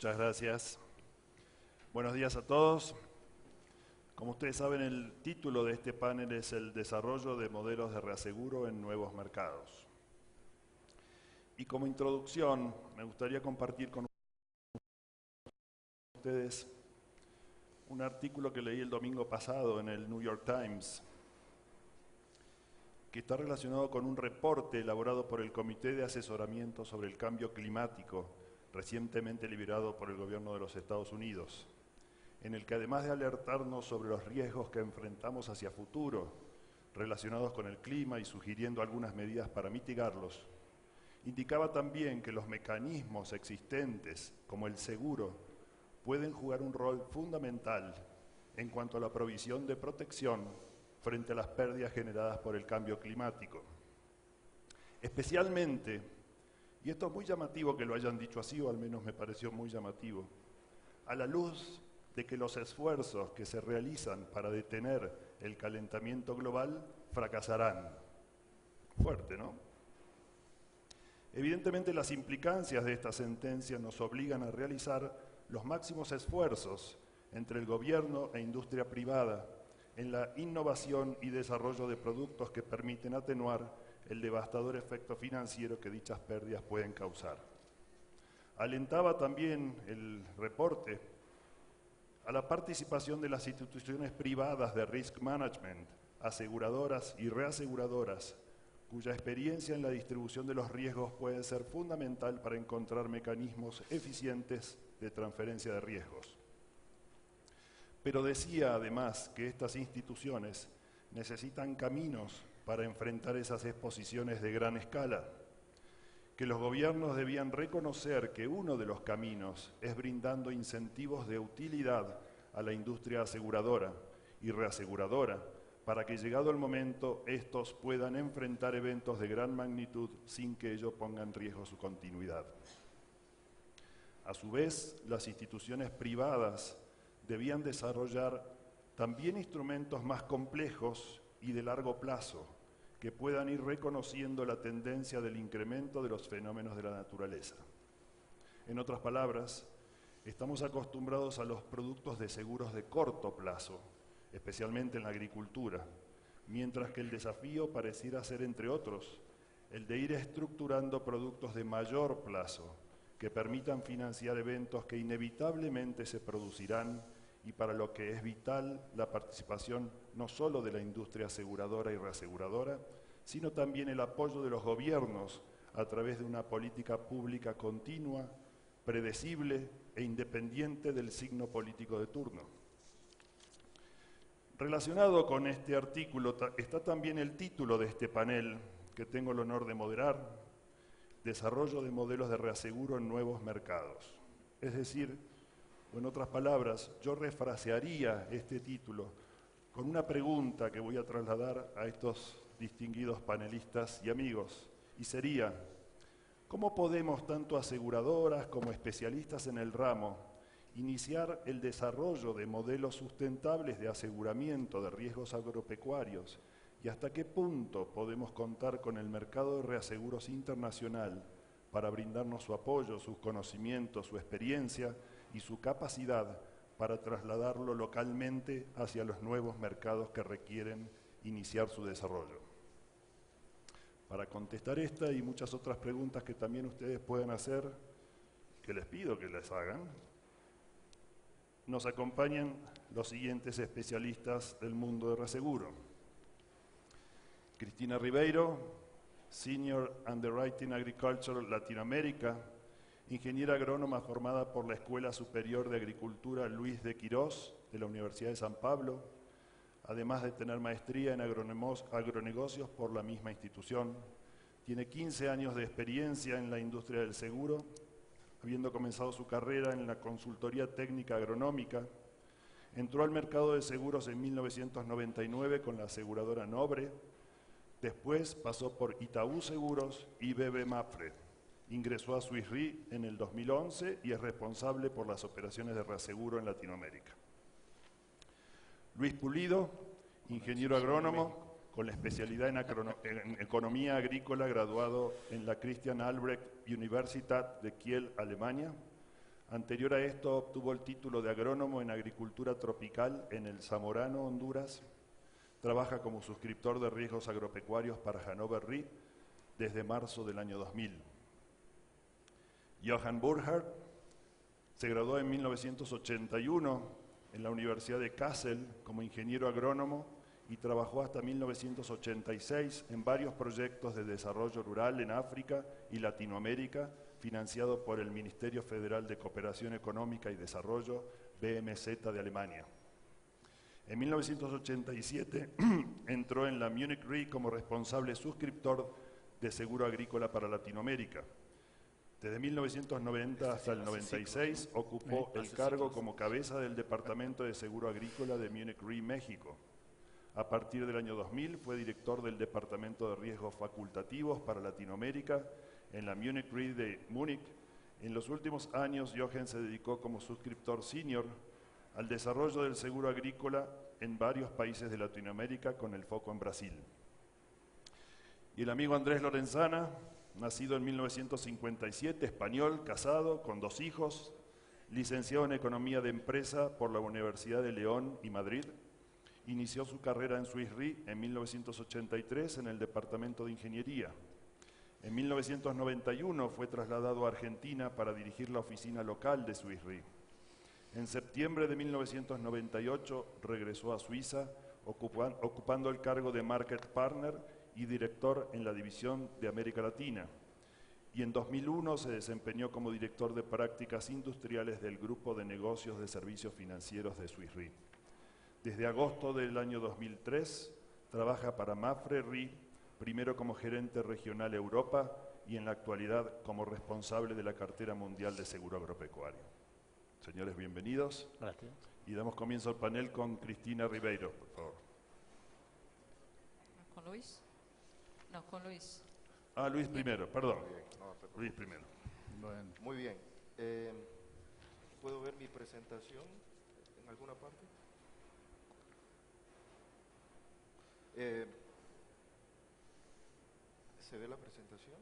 Muchas gracias. Buenos días a todos. Como ustedes saben, el título de este panel es el desarrollo de modelos de reaseguro en nuevos mercados. Y como introducción, me gustaría compartir con ustedes un artículo que leí el domingo pasado en el New York Times, que está relacionado con un reporte elaborado por el Comité de Asesoramiento sobre el Cambio Climático, recientemente liberado por el gobierno de los Estados Unidos, en el que además de alertarnos sobre los riesgos que enfrentamos hacia futuro relacionados con el clima y sugiriendo algunas medidas para mitigarlos, indicaba también que los mecanismos existentes, como el seguro, pueden jugar un rol fundamental en cuanto a la provisión de protección frente a las pérdidas generadas por el cambio climático. Especialmente, y esto es muy llamativo que lo hayan dicho así, o al menos me pareció muy llamativo, a la luz de que los esfuerzos que se realizan para detener el calentamiento global fracasarán. Fuerte, ¿no? Evidentemente, las implicancias de esta sentencia nos obligan a realizar los máximos esfuerzos entre el gobierno e industria privada en la innovación y desarrollo de productos que permiten atenuar el devastador efecto financiero que dichas pérdidas pueden causar. Alentaba también el reporte a la participación de las instituciones privadas de risk management, aseguradoras y reaseguradoras, cuya experiencia en la distribución de los riesgos puede ser fundamental para encontrar mecanismos eficientes de transferencia de riesgos. Pero decía además que estas instituciones necesitan caminos para enfrentar esas exposiciones de gran escala, que los gobiernos debían reconocer que uno de los caminos es brindando incentivos de utilidad a la industria aseguradora y reaseguradora, para que llegado el momento estos puedan enfrentar eventos de gran magnitud sin que ello ponga en riesgo su continuidad. A su vez, las instituciones privadas debían desarrollar también instrumentos más complejos y de largo plazo, que puedan ir reconociendo la tendencia del incremento de los fenómenos de la naturaleza. En otras palabras, estamos acostumbrados a los productos de seguros de corto plazo, especialmente en la agricultura, mientras que el desafío pareciera ser, entre otros, el de ir estructurando productos de mayor plazo que permitan financiar eventos que inevitablemente se producirán y para lo que es vital la participación no solo de la industria aseguradora y reaseguradora, sino también el apoyo de los gobiernos a través de una política pública continua, predecible e independiente del signo político de turno. Relacionado con este artículo está también el título de este panel, que tengo el honor de moderar: Desarrollo de modelos de reaseguro en nuevos mercados. Es decir, o en otras palabras, yo refrasearía este título con una pregunta que voy a trasladar a estos distinguidos panelistas y amigos, y sería: ¿cómo podemos, tanto aseguradoras como especialistas en el ramo, iniciar el desarrollo de modelos sustentables de aseguramiento de riesgos agropecuarios? ¿Y hasta qué punto podemos contar con el mercado de reaseguros internacional para brindarnos su apoyo, sus conocimientos, su experiencia y su capacidad para trasladarlo localmente hacia los nuevos mercados que requieren iniciar su desarrollo? Para contestar esta y muchas otras preguntas que también ustedes pueden hacer, que les pido que les hagan, nos acompañan los siguientes especialistas del mundo de reaseguro. Cristina Ribeiro, Senior Underwriting Agriculture Latinoamérica, ingeniera agrónoma formada por la Escuela Superior de Agricultura Luis de Quirós de la Universidad de San Pablo, además de tener maestría en agronegocios por la misma institución. Tiene 15 años de experiencia en la industria del seguro, habiendo comenzado su carrera en la consultoría técnica agronómica. Entró al mercado de seguros en 1999 con la aseguradora Nobre. Después pasó por Itaú Seguros y BB Mapfre. Ingresó a Swiss Re en el 2011 y es responsable por las operaciones de reaseguro en Latinoamérica. Luis Pulido, ingeniero agrónomo con la especialidad en economía agrícola, graduado en la Christian Albrecht Universität de Kiel, Alemania. Anterior a esto obtuvo el título de agrónomo en agricultura tropical en el Zamorano, Honduras. Trabaja como suscriptor de riesgos agropecuarios para Hannover Re desde marzo del año 2000. Johann Burkhardt se graduó en 1981 en la Universidad de Kassel como ingeniero agrónomo y trabajó hasta 1986 en varios proyectos de desarrollo rural en África y Latinoamérica, financiado por el Ministerio Federal de Cooperación Económica y Desarrollo, BMZ de Alemania. En 1987 entró en la Munich Re como responsable suscriptor de seguro agrícola para Latinoamérica. Desde 1990 hasta el 96 ocupó el cargo como cabeza del Departamento de Seguro Agrícola de Munich Re, México. A partir del año 2000 fue director del Departamento de Riesgos Facultativos para Latinoamérica en la Munich Re de Múnich. En los últimos años, Jochen se dedicó como suscriptor senior al desarrollo del seguro agrícola en varios países de Latinoamérica, con el foco en Brasil. Y el amigo Andrés Lorenzana, nacido en 1957, español, casado, con 2 hijos, licenciado en Economía de Empresa por la Universidad de León y Madrid. Inició su carrera en Swiss Re en 1983 en el Departamento de Ingeniería. En 1991 fue trasladado a Argentina para dirigir la oficina local de Swiss Re. En septiembre de 1998 regresó a Suiza, ocupando el cargo de Market Partner y director en la división de América Latina. Y en 2001 se desempeñó como director de prácticas industriales del Grupo de Negocios de Servicios Financieros de Swiss Re. Desde agosto del año 2003 trabaja para Mapfre Re, primero como gerente regional Europa y en la actualidad como responsable de la cartera mundial de seguro agropecuario. Señores, bienvenidos. Gracias. Y damos comienzo al panel con Cristina Ribeiro, por favor. ¿Con Luis? No, con Luis. Ah, Luis primero, perdón. No, Luis primero. bueno. Muy bien. ¿Puedo ver mi presentación en alguna parte? ¿Se ve la presentación?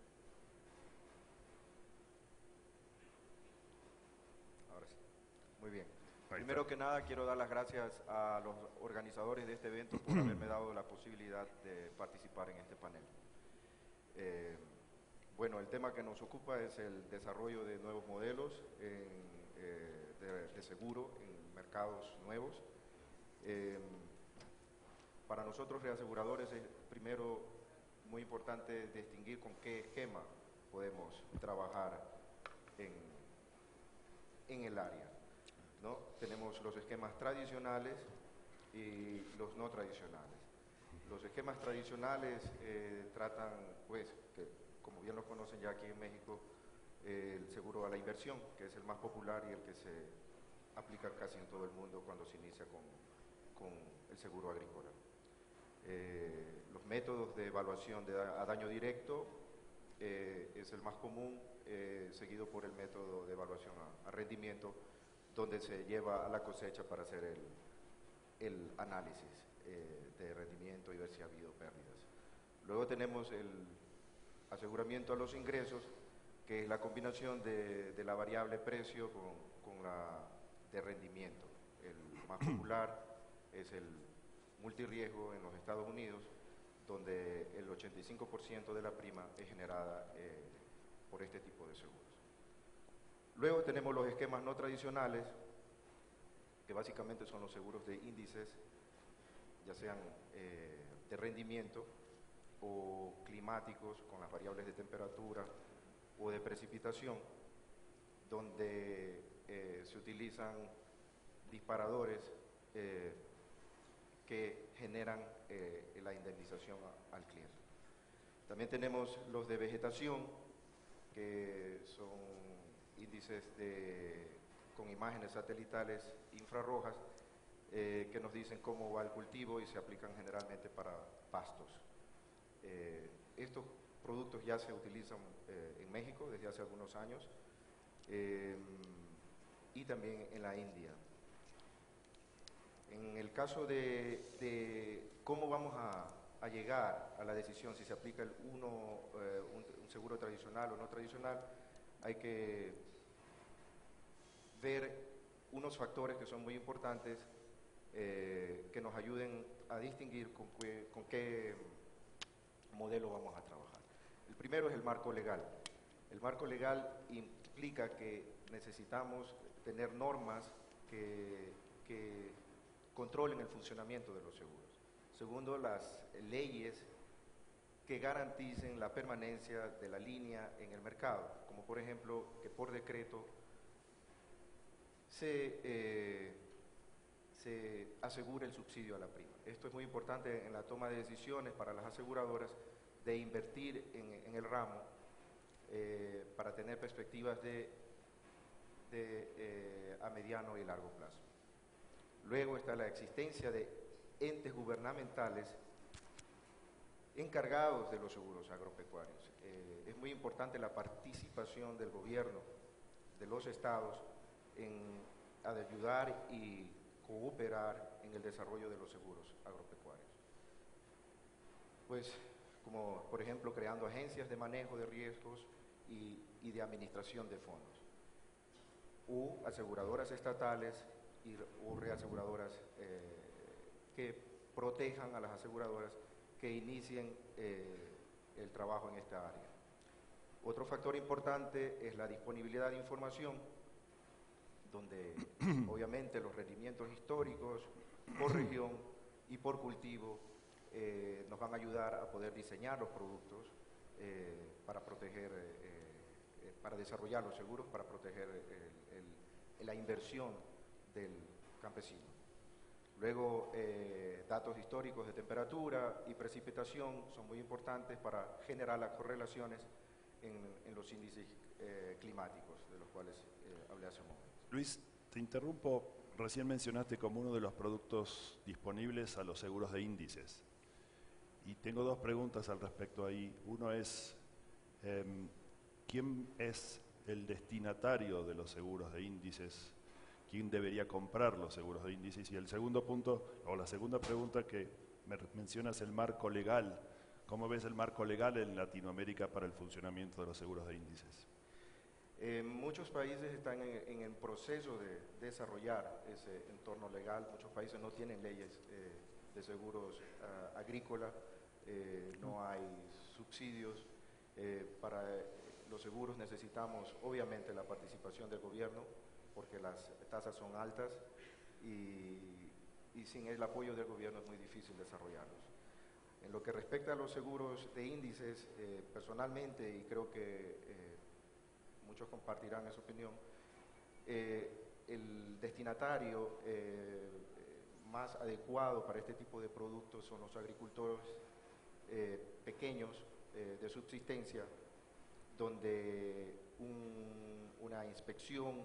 Ahora sí. Muy bien. Primero que nada, quiero dar las gracias a los organizadores de este evento por haberme dado la posibilidad de participar en este panel. Bueno, el tema que nos ocupa es el desarrollo de nuevos modelos de seguro en mercados nuevos. Para nosotros reaseguradores es primero muy importante distinguir con qué esquema podemos trabajar en el área, ¿no? Tenemos los esquemas tradicionales y los no tradicionales. Los esquemas tradicionales tratan, pues, que como bien lo conocen ya aquí en México, el seguro a la inversión, que es el más popular y el que se aplica casi en todo el mundo cuando se inicia con el seguro agrícola. Los métodos de evaluación a daño directo es el más común, seguido por el método de evaluación a rendimiento, donde se lleva a la cosecha para hacer el análisis de rendimiento y ver si ha habido pérdidas. Luego tenemos el aseguramiento a los ingresos, que es la combinación de la variable precio con la de rendimiento. El más popular es el multirriesgo en los Estados Unidos, donde el 85% de la prima es generada por este tipo de seguros. Luego tenemos los esquemas no tradicionales, que básicamente son los seguros de índices, ya sean de rendimiento o climáticos, con las variables de temperatura o de precipitación, donde se utilizan disparadores que generan la indemnización al cliente. También tenemos los de vegetación, que son índices con imágenes satelitales infrarrojas que nos dicen cómo va el cultivo y se aplican generalmente para pastos. Estos productos ya se utilizan en México desde hace algunos años y también en la India. En el caso de cómo vamos a llegar a la decisión si se aplica un seguro tradicional o no tradicional, hay que ver unos factores que son muy importantes que nos ayuden a distinguir con qué modelo vamos a trabajar. El primero es el marco legal. El marco legal implica que necesitamos tener normas que controlen el funcionamiento de los seguros. Segundo, las leyes que garanticen la permanencia de la línea en el mercado, como por ejemplo que por decreto se asegure el subsidio a la prima. Esto es muy importante en la toma de decisiones para las aseguradoras de invertir en el ramo para tener perspectivas a mediano y largo plazo. Luego está la existencia de entes gubernamentales encargados de los seguros agropecuarios. Es muy importante la participación del gobierno, de los estados, a ayudar y cooperar en el desarrollo de los seguros agropecuarios. Pues, como por ejemplo creando agencias de manejo de riesgos y de administración de fondos, u aseguradoras estatales o reaseguradoras que protejan a las aseguradoras que inicien el trabajo en esta área. Otro factor importante es la disponibilidad de información, donde obviamente los rendimientos históricos por región y por cultivo nos van a ayudar a poder diseñar los productos para proteger, para desarrollar los seguros, para proteger la inversión del campesino. Luego, datos históricos de temperatura y precipitación son muy importantes para generar las correlaciones en los índices climáticos, de los cuales hablé hace un momento. Luis, te interrumpo. Recién mencionaste como uno de los productos disponibles a los seguros de índices. Y tengo dos preguntas al respecto ahí. Uno es, ¿quién es el destinatario de los seguros de índices? ¿Quién debería comprar los seguros de índices? Y el segundo punto, o la segunda pregunta que mencionas, el marco legal. ¿Cómo ves el marco legal en Latinoamérica para el funcionamiento de los seguros de índices? Muchos países están en el proceso de desarrollar ese entorno legal. Muchos países no tienen leyes de seguros agrícolas, no hay subsidios. Para los seguros necesitamos obviamente la participación del gobierno, porque las tasas son altas y sin el apoyo del gobierno es muy difícil desarrollarlos. En lo que respecta a los seguros de índices, personalmente, y creo que muchos compartirán esa opinión, el destinatario más adecuado para este tipo de productos son los agricultores pequeños de subsistencia, donde una inspección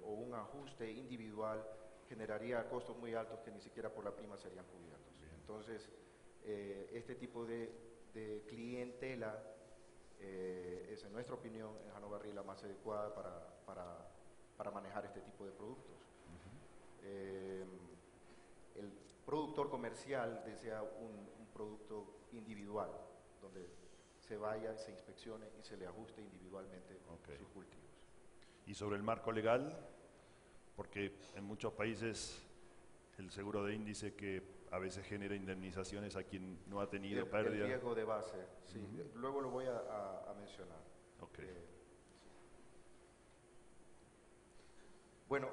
o un ajuste individual generaría costos muy altos que ni siquiera por la prima serían cubiertos. Entonces, este tipo de clientela es, en nuestra opinión, en Jano Barry la más adecuada para manejar este tipo de productos. El productor comercial desea un producto individual, donde se vaya, se inspeccione y se le ajuste individualmente sus cultivos. Y sobre el marco legal, porque en muchos países el seguro de índice que a veces genera indemnizaciones a quien no ha tenido pérdida. El riesgo de base, sí. Luego lo voy a mencionar. Bueno,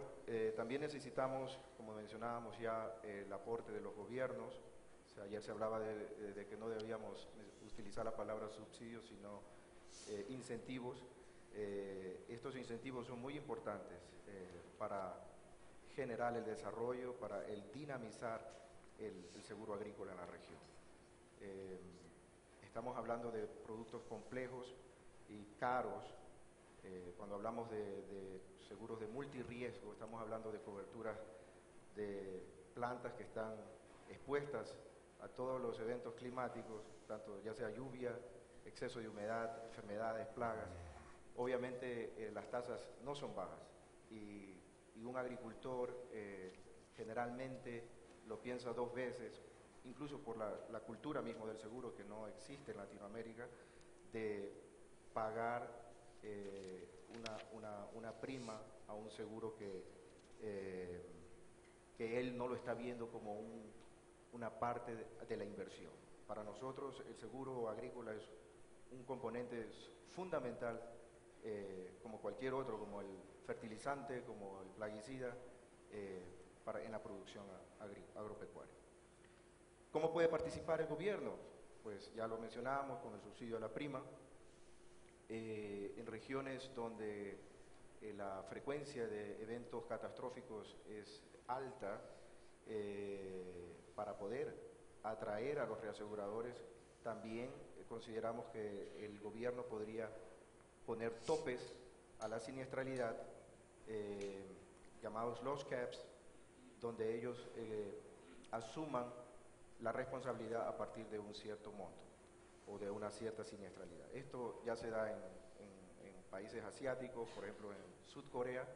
también necesitamos, como mencionábamos ya, el aporte de los gobiernos. O sea, ayer se hablaba de que no debíamos utilizar la palabra subsidios, sino incentivos. Estos incentivos son muy importantes para generar el desarrollo, para el dinamizar el seguro agrícola en la región. Estamos hablando de productos complejos y caros. Cuando hablamos de seguros de multirriesgo, estamos hablando de coberturas de plantas que están expuestas a todos los eventos climáticos, tanto ya sea lluvia, exceso de humedad, enfermedades, plagas. Obviamente las tasas no son bajas y un agricultor generalmente lo piensa dos veces, incluso por la cultura mismo del seguro que no existe en Latinoamérica, de pagar una prima a un seguro que él no lo está viendo como una parte de la inversión. Para nosotros el seguro agrícola es un componente fundamental, como cualquier otro, como el fertilizante, como el plaguicida, en la producción agropecuaria. ¿Cómo puede participar el gobierno? Pues ya lo mencionábamos con el subsidio a la prima. En regiones donde la frecuencia de eventos catastróficos es alta, para poder atraer a los reaseguradores, también consideramos que el gobierno podría poner topes a la siniestralidad, llamados loss caps, donde ellos asuman la responsabilidad a partir de un cierto monto o de una cierta siniestralidad. Esto ya se da en países asiáticos, por ejemplo en Sudcorea,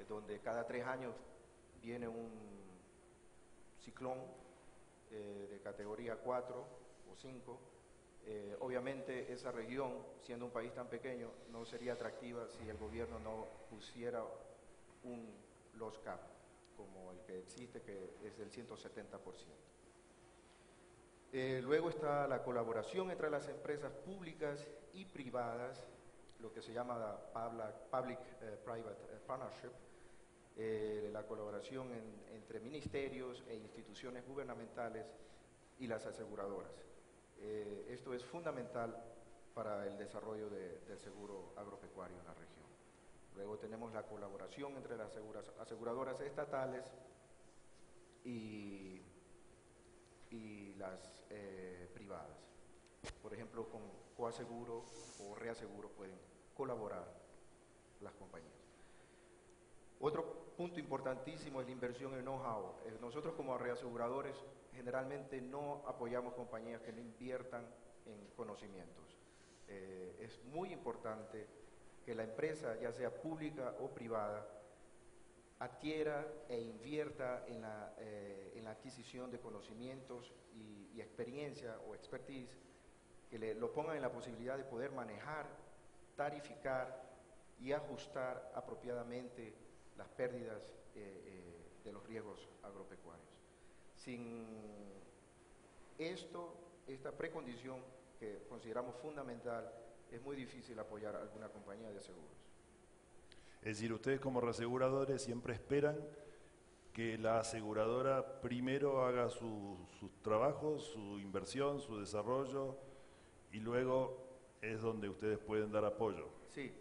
donde cada 3 años viene un ciclón de categoría 4 o 5. Obviamente esa región, siendo un país tan pequeño, no sería atractiva si el gobierno no pusiera un loss cap, como el que existe, que es del 170%. Luego está la colaboración entre las empresas públicas y privadas, lo que se llama Public-Private Partnership, la colaboración entre ministerios e instituciones gubernamentales y las aseguradoras. Esto es fundamental para el desarrollo del seguro agropecuario en la región. Luego tenemos la colaboración entre las aseguradoras estatales y las privadas. Por ejemplo, con coaseguro o reaseguro pueden colaborar las compañías. Otro punto importantísimo es la inversión en know-how. Nosotros como reaseguradores generalmente no apoyamos compañías que no inviertan en conocimientos. Es muy importante que la empresa, ya sea pública o privada, adquiera e invierta en la adquisición de conocimientos y experiencia o expertise que lo pongan en la posibilidad de poder manejar, tarificar y ajustar apropiadamente las pérdidas de los riesgos agropecuarios. Sin esta precondición que consideramos fundamental, es muy difícil apoyar a alguna compañía de seguros. Es decir, ustedes como reaseguradores siempre esperan que la aseguradora primero haga sus trabajos, su inversión, su desarrollo, y luego es donde ustedes pueden dar apoyo. Sí,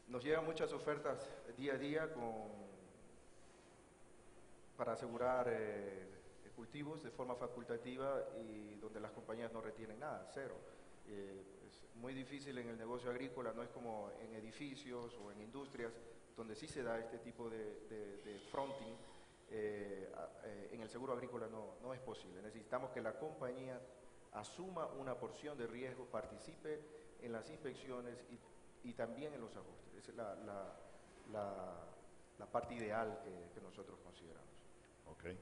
nos llegan muchas ofertas día a día para asegurar cultivos de forma facultativa y donde las compañías no retienen nada, cero. Es muy difícil en el negocio agrícola, no es como en edificios o en industrias, donde sí se da este tipo de fronting. En el seguro agrícola no es posible. Necesitamos que la compañía asuma una porción de riesgo, participe en las inspecciones y también en los ajustes. Esa es la parte ideal que nosotros consideramos. Okay.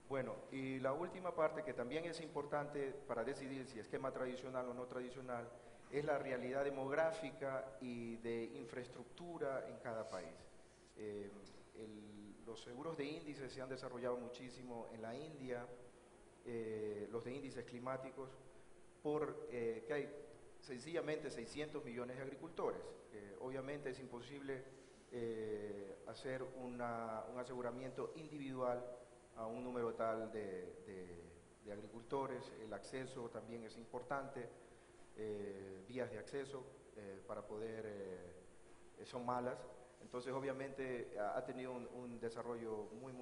Bueno, y la última parte que también es importante para decidir si esquema tradicional o no tradicional es la realidad demográfica y de infraestructura en cada país. Los seguros de índices se han desarrollado muchísimo en la India, los de índices climáticos, que hay sencillamente 600 millones de agricultores. Obviamente es imposible hacer un aseguramiento individual a un número tal de agricultores. El acceso también es importante, vías de acceso para poder, son malas. Entonces obviamente ha tenido un desarrollo muy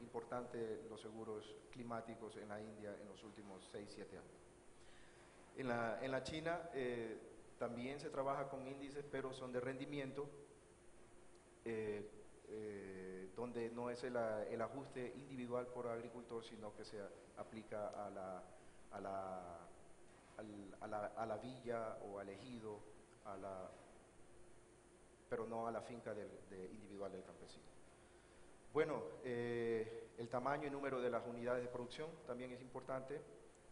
importante los seguros climáticos en la India en los últimos 6-7 años. En la China también se trabaja con índices, pero son de rendimiento, donde no es el ajuste individual por agricultor, sino que se aplica a la villa o al ejido, pero no a la finca individual del campesino. Bueno, el tamaño y número de las unidades de producción también es importante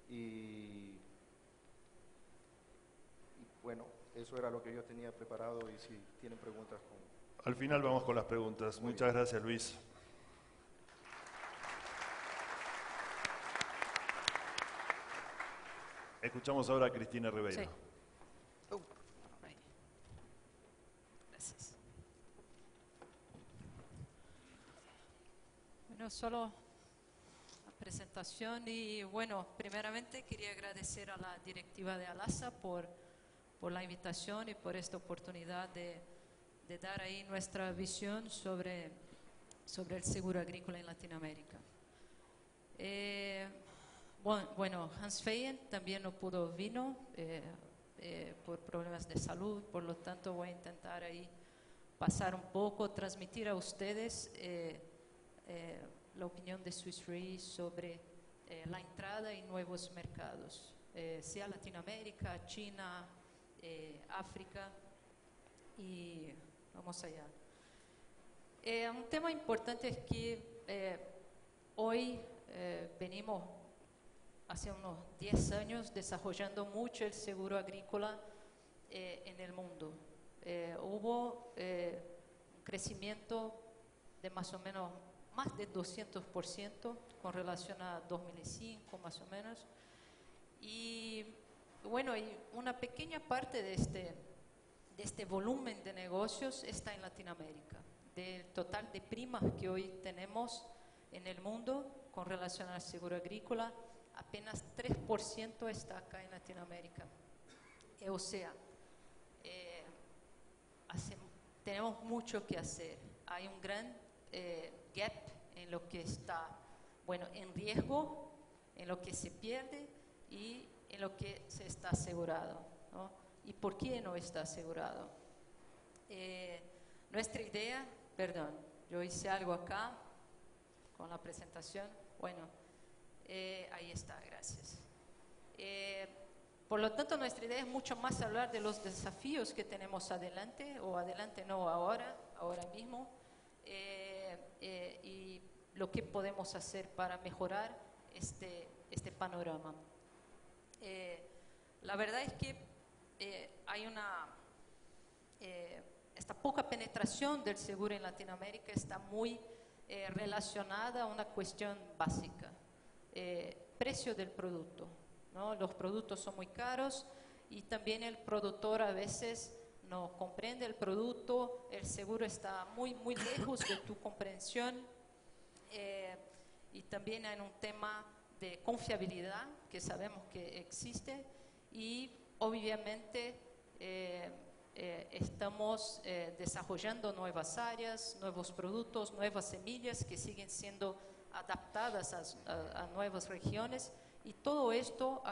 y bueno, eso era lo que yo tenía preparado y si tienen preguntas con... Al final vamos con las preguntas. Muy Muchas bien. gracias, Luis. Escuchamos ahora a Cristina Ribeiro. Sí. Ahí. Gracias. Bueno, solo la presentación y bueno, primeramente quería agradecer a la directiva de ALASA por la invitación y por esta oportunidad de dar ahí nuestra visión sobre el seguro agrícola en Latinoamérica. Bueno, Hans Feyen también no vino por problemas de salud, por lo tanto voy a intentar ahí pasar un poco, transmitir a ustedes la opinión de Swiss Re sobre la entrada en nuevos mercados, sea Latinoamérica, China, África, y vamos allá. Un tema importante es que hoy venimos hace unos 10 años desarrollando mucho el seguro agrícola en el mundo. Hubo un crecimiento de más o menos más de 200% con relación a 2005 más o menos. Y bueno, y una pequeña parte de este volumen de negocios está en Latinoamérica. Del total de primas que hoy tenemos en el mundo con relación al seguro agrícola, apenas 3% está acá en Latinoamérica. O sea, tenemos mucho que hacer. Hay un gran gap en lo que está, bueno, en riesgo, en lo que se pierde y en lo que se está asegurado, ¿no? ¿Y por qué no está asegurado? Nuestra idea, perdón, yo hice algo acá con la presentación. Bueno, ahí está, gracias. Por lo tanto, nuestra idea es mucho más hablar de los desafíos que tenemos adelante, o adelante no ahora mismo, y lo que podemos hacer para mejorar este panorama. La verdad es que hay esta poca penetración del seguro en Latinoamérica está muy relacionada a una cuestión básica, precio del producto, ¿no? Los productos son muy caros y también el productor a veces no comprende el producto, el seguro está muy lejos de tu comprensión, y también hay un tema de confiabilidad que sabemos que existe y obviamente estamos desarrollando nuevas áreas, nuevos productos, nuevas semillas que siguen siendo adaptadas a nuevas regiones, y todo esto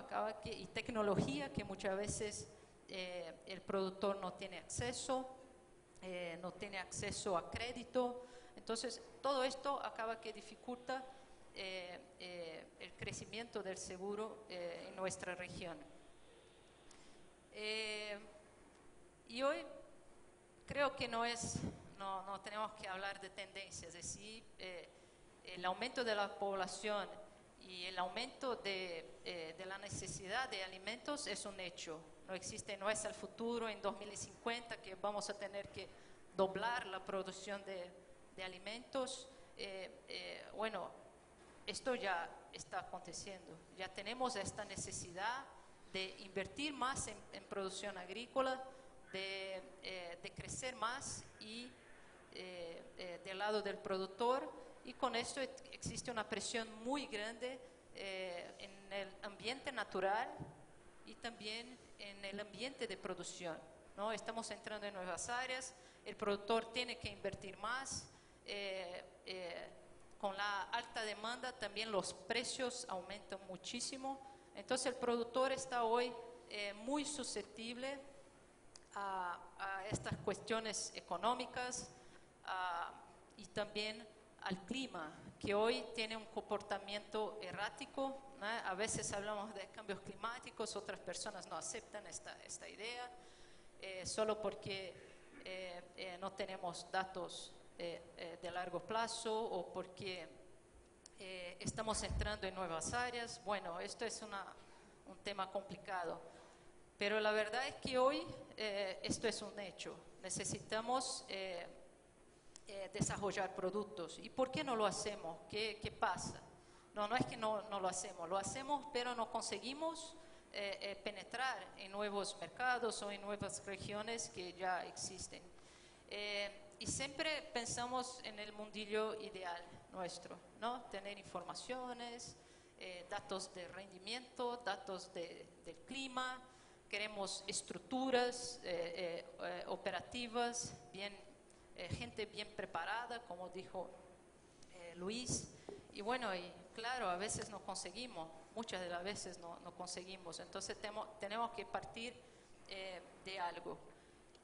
y tecnología que muchas veces el productor no tiene acceso a crédito. Entonces todo esto acaba que dificulta el crecimiento del seguro en nuestra región. Y hoy creo que no tenemos que hablar de tendencias, es decir, el aumento de la población y el aumento de la necesidad de alimentos es un hecho. No es el futuro en 2050 que vamos a tener que doblar la producción de alimentos. Bueno, esto ya está aconteciendo. Ya tenemos esta necesidad de invertir más en producción agrícola, de crecer más y del lado del productor, y con esto existe una presión muy grande en el ambiente natural y también en el ambiente de producción, ¿no? Estamos entrando en nuevas áreas, el productor tiene que invertir más, con la alta demanda también los precios aumentan muchísimo, entonces el productor está hoy muy susceptible a estas cuestiones económicas y también al clima, que hoy tiene un comportamiento errático, ¿no? A veces hablamos de cambios climáticos, otras personas no aceptan esta idea, solo porque no tenemos datos de largo plazo o porque estamos entrando en nuevas áreas. Bueno, esto es un tema complicado. Pero la verdad es que hoy esto es un hecho. Necesitamos desarrollar productos. ¿Y por qué no lo hacemos? ¿Qué pasa? No es que no lo hacemos, pero no conseguimos penetrar en nuevos mercados o en nuevas regiones que ya existen. Y siempre pensamos en el mundillo ideal nuestro, ¿no? Tener informaciones, datos de rendimiento, datos del clima, queremos estructuras operativas, gente bien preparada, como dijo Luis. Y bueno, y claro, a veces no conseguimos, muchas de las veces no conseguimos, entonces tenemos que partir de algo.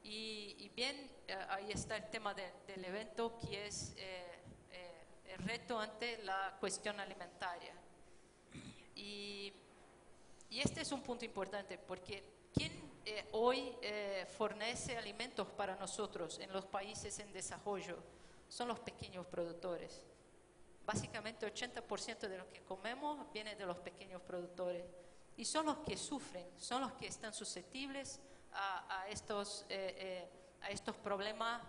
Y bien, ahí está el tema del evento, que es el reto ante la cuestión alimentaria. Y este es un punto importante, porque ¿quién hoy fornece alimentos para nosotros en los países en desarrollo? Son los pequeños productores. Básicamente 80% de lo que comemos viene de los pequeños productores. Y son los que sufren, son los que están susceptibles a estos problemas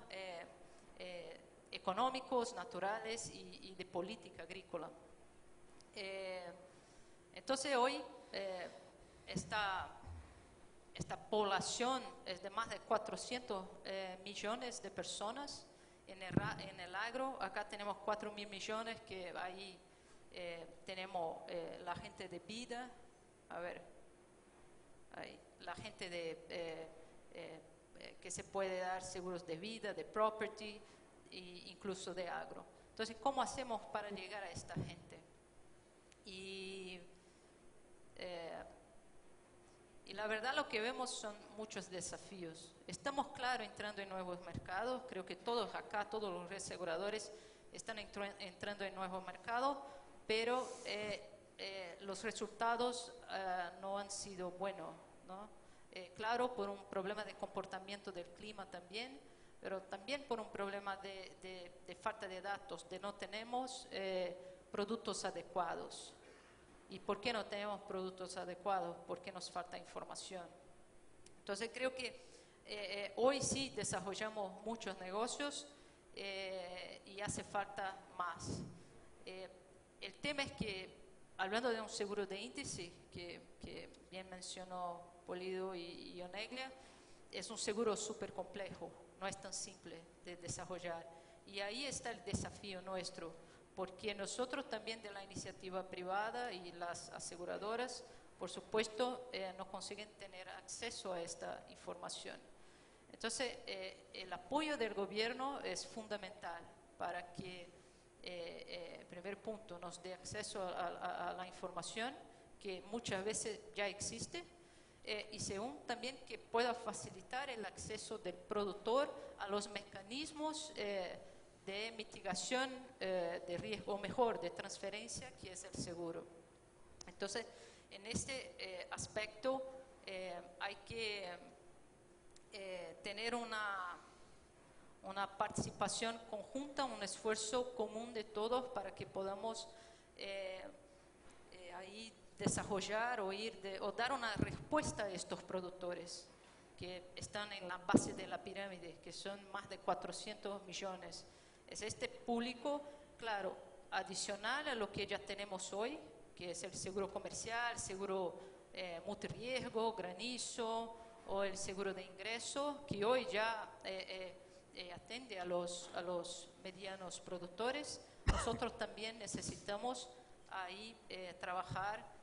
económicos, naturales y de política agrícola. Entonces hoy esta población es de más de 400 millones de personas en el agro. Acá tenemos 4.000 millones, que ahí tenemos la gente de vida, la gente que se puede dar seguros de vida, de property e incluso de agro. Entonces, ¿cómo hacemos para llegar a esta gente? Y la verdad lo que vemos son muchos desafíos. Estamos, claro, entrando en nuevos mercados. Creo que todos acá, todos los reaseguradores están entrando en nuevos mercados, pero los resultados no han sido buenos, ¿no? Claro, por un problema de comportamiento del clima también, pero también por un problema de falta de datos, de no tenemos productos adecuados. ¿Y por qué no tenemos productos adecuados? Porque nos falta información. Entonces creo que hoy sí desarrollamos muchos negocios y hace falta más. El tema es que, hablando de un seguro de índice, que bien mencionó Polido y Oneglia, es un seguro súper complejo, no es tan simple de desarrollar. Y ahí está el desafío nuestro, porque nosotros también de la iniciativa privada y las aseguradoras, por supuesto, no consiguen tener acceso a esta información. Entonces, el apoyo del gobierno es fundamental para que, primer punto, nos dé acceso a la información que muchas veces ya existe, y segundo, también que pueda facilitar el acceso del productor a los mecanismos de mitigación de riesgo, o mejor, de transferencia, que es el seguro. Entonces, en este aspecto hay que tener una participación conjunta, un esfuerzo común de todos para que podamos ahí desarrollar o dar una respuesta a estos productores que están en la base de la pirámide, que son más de 400 millones. Es este público, claro, adicional a lo que ya tenemos hoy, que es el seguro comercial, seguro multirriesgo, granizo, o el seguro de ingreso, que hoy ya atiende a los medianos productores. Nosotros también necesitamos ahí trabajar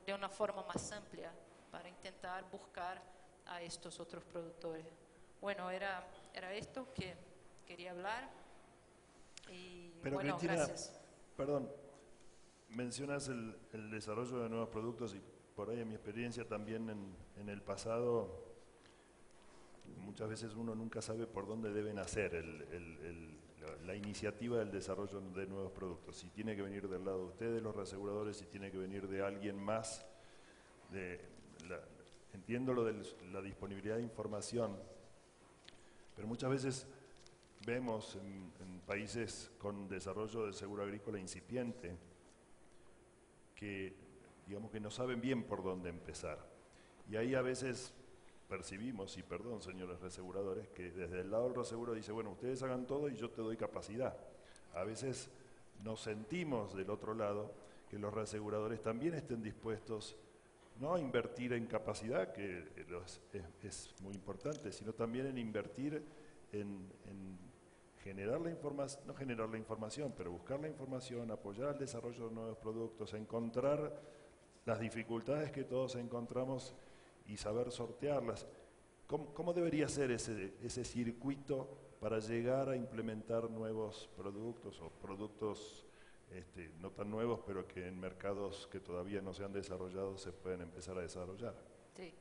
de una forma más amplia para intentar buscar a estos otros productores. Bueno, era esto que quería hablar. Y pero bueno, Cristina, gracias. Perdón, mencionas el desarrollo de nuevos productos y por ahí en mi experiencia también en el pasado, muchas veces uno nunca sabe por dónde debe nacer la iniciativa del desarrollo de nuevos productos. Si tiene que venir del lado de ustedes, los reaseguradores, si tiene que venir de alguien más. Entiendo lo de la disponibilidad de información, pero muchas veces vemos en países con desarrollo del seguro agrícola incipiente que, digamos, que no saben bien por dónde empezar. Y ahí a veces percibimos, y perdón señores reaseguradores, que desde el lado del reaseguro dice, bueno, ustedes hagan todo y yo te doy capacidad. A veces nos sentimos del otro lado que los reaseguradores también estén dispuestos no a invertir en capacidad, que es muy importante, sino también en invertir en generar la información, no generar la información, pero buscar la información, apoyar el desarrollo de nuevos productos, encontrar las dificultades que todos encontramos y saber sortearlas. ¿Cómo debería ser ese circuito para llegar a implementar nuevos productos o productos no tan nuevos, pero que en mercados que todavía no se han desarrollado se pueden empezar a desarrollar? Sí.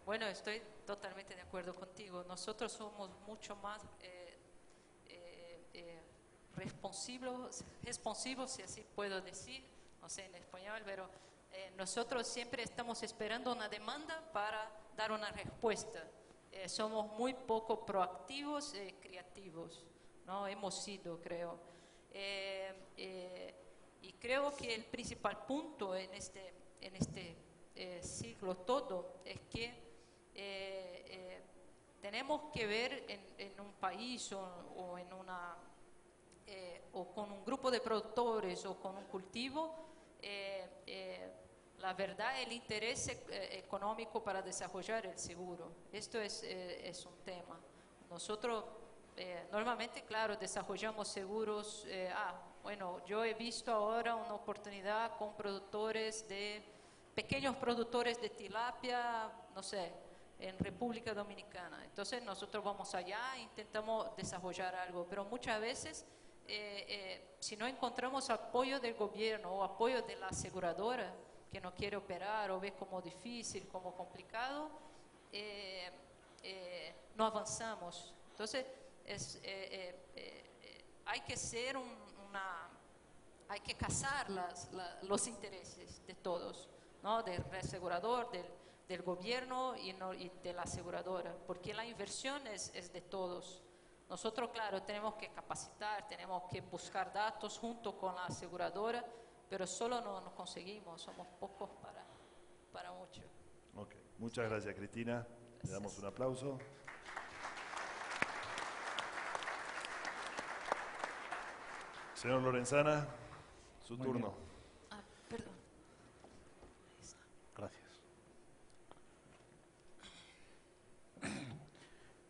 Bueno, estoy totalmente de acuerdo contigo. Nosotros somos mucho más responsivos, si así puedo decir, no sé en español, pero nosotros siempre estamos esperando una demanda para dar una respuesta. Somos muy poco proactivos y creativos, ¿no? Hemos sido, creo. Y creo que el principal punto en este ciclo todo es que tenemos que ver en un país o en una o con un grupo de productores o con un cultivo la verdad, el interés económico para desarrollar el seguro. Esto es un tema. Nosotros normalmente, claro, desarrollamos seguros. Bueno, yo he visto ahora una oportunidad con pequeños productores de tilapia, no sé, en República Dominicana. Entonces nosotros vamos allá e intentamos desarrollar algo, pero muchas veces si no encontramos apoyo del gobierno o apoyo de la aseguradora que no quiere operar o ve como difícil, como complicado, no avanzamos. Entonces hay que ser hay que cazar los intereses de todos, ¿no? Del reasegurador, del gobierno y de la aseguradora, porque la inversión es de todos. Nosotros, claro, tenemos que capacitar, tenemos que buscar datos junto con la aseguradora, pero solo no conseguimos, somos pocos para mucho. Okay. Muchas gracias, Cristina. Gracias. Le damos un aplauso. Señor Lorenzana, su turno. Perdón. Gracias.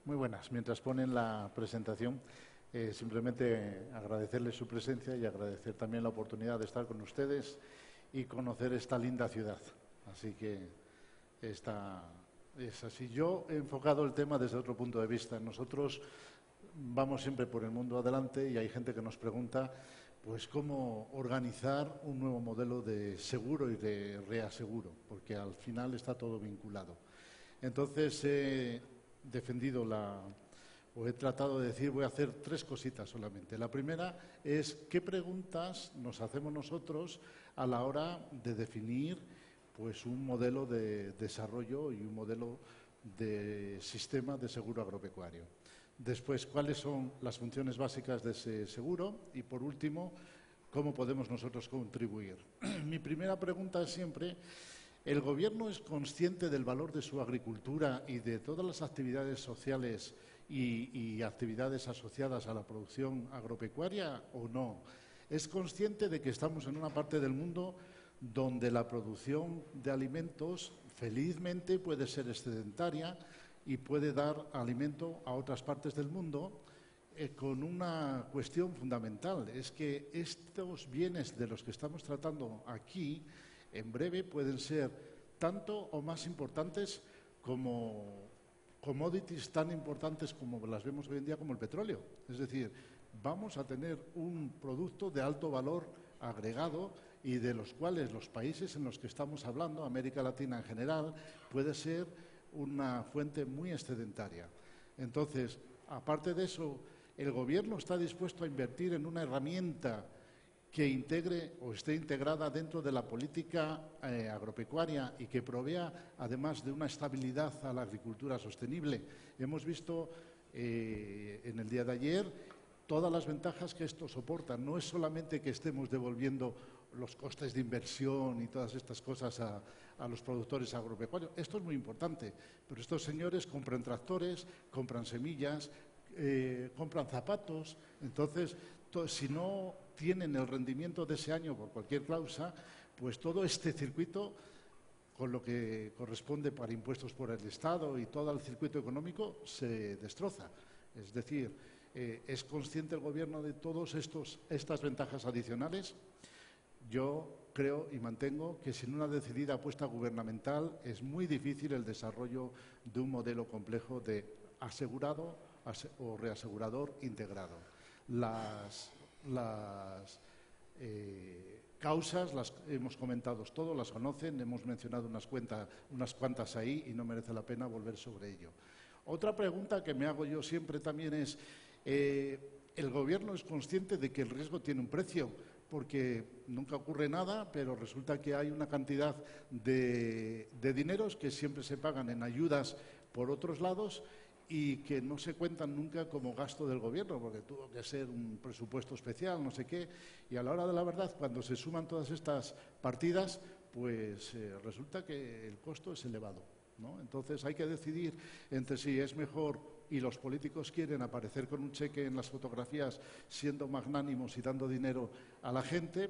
Muy buenas. Mientras ponen la presentación, simplemente agradecerles su presencia y agradecer también la oportunidad de estar con ustedes y conocer esta linda ciudad. Así que es así. Yo he enfocado el tema desde otro punto de vista. Nosotros vamos siempre por el mundo adelante y hay gente que nos pregunta pues cómo organizar un nuevo modelo de seguro y de reaseguro, porque al final está todo vinculado. Entonces he tratado de decir, voy a hacer 3 cositas solamente. La primera es qué preguntas nos hacemos nosotros a la hora de definir pues un modelo de desarrollo y un modelo de sistema de seguro agropecuario. Después, cuáles son las funciones básicas de ese seguro y, por último, cómo podemos nosotros contribuir. Mi primera pregunta es siempre, ¿el Gobierno es consciente del valor de su agricultura y de todas las actividades sociales y actividades asociadas a la producción agropecuaria o no? ¿Es consciente de que estamos en una parte del mundo donde la producción de alimentos felizmente puede ser excedentaria y puede dar alimento a otras partes del mundo con una cuestión fundamental? Es que estos bienes de los que estamos tratando aquí en breve pueden ser tanto o más importantes como commodities tan importantes como las vemos hoy en día como el petróleo. Es decir, vamos a tener un producto de alto valor agregado y de los cuales los países en los que estamos hablando, América Latina en general, puede ser una fuente muy excedentaria. Entonces, aparte de eso, el Gobierno está dispuesto a invertir en una herramienta que integre o esté integrada dentro de la política agropecuaria y que provea, además de una estabilidad a la agricultura sostenible. Hemos visto en el día de ayer todas las ventajas que esto soporta. No es solamente que estemos devolviendo los costes de inversión y todas estas cosas a los productores agropecuarios. Esto es muy importante, pero estos señores compran tractores, compran semillas, compran zapatos. Entonces, si no tienen el rendimiento de ese año por cualquier causa, pues todo este circuito, con lo que corresponde para impuestos por el Estado y todo el circuito económico, se destroza. Es decir, ¿es consciente el Gobierno de todas estas ventajas adicionales? Yo creo y mantengo que sin una decidida apuesta gubernamental es muy difícil el desarrollo de un modelo complejo de asegurado o reasegurador integrado. Las causas las hemos comentado todos, las conocen, hemos mencionado unas cuantas ahí y no merece la pena volver sobre ello. Otra pregunta que me hago yo siempre también es, ¿el Gobierno es consciente de que el riesgo tiene un precio? Porque nunca ocurre nada, pero resulta que hay una cantidad de dineros que siempre se pagan en ayudas por otros lados y que no se cuentan nunca como gasto del Gobierno, porque tuvo que ser un presupuesto especial, no sé qué, y a la hora de la verdad, cuando se suman todas estas partidas, pues resulta que el costo es elevado, ¿no? Entonces hay que decidir entre si es mejor, y los políticos quieren aparecer con un cheque en las fotografías siendo magnánimos y dando dinero a la gente,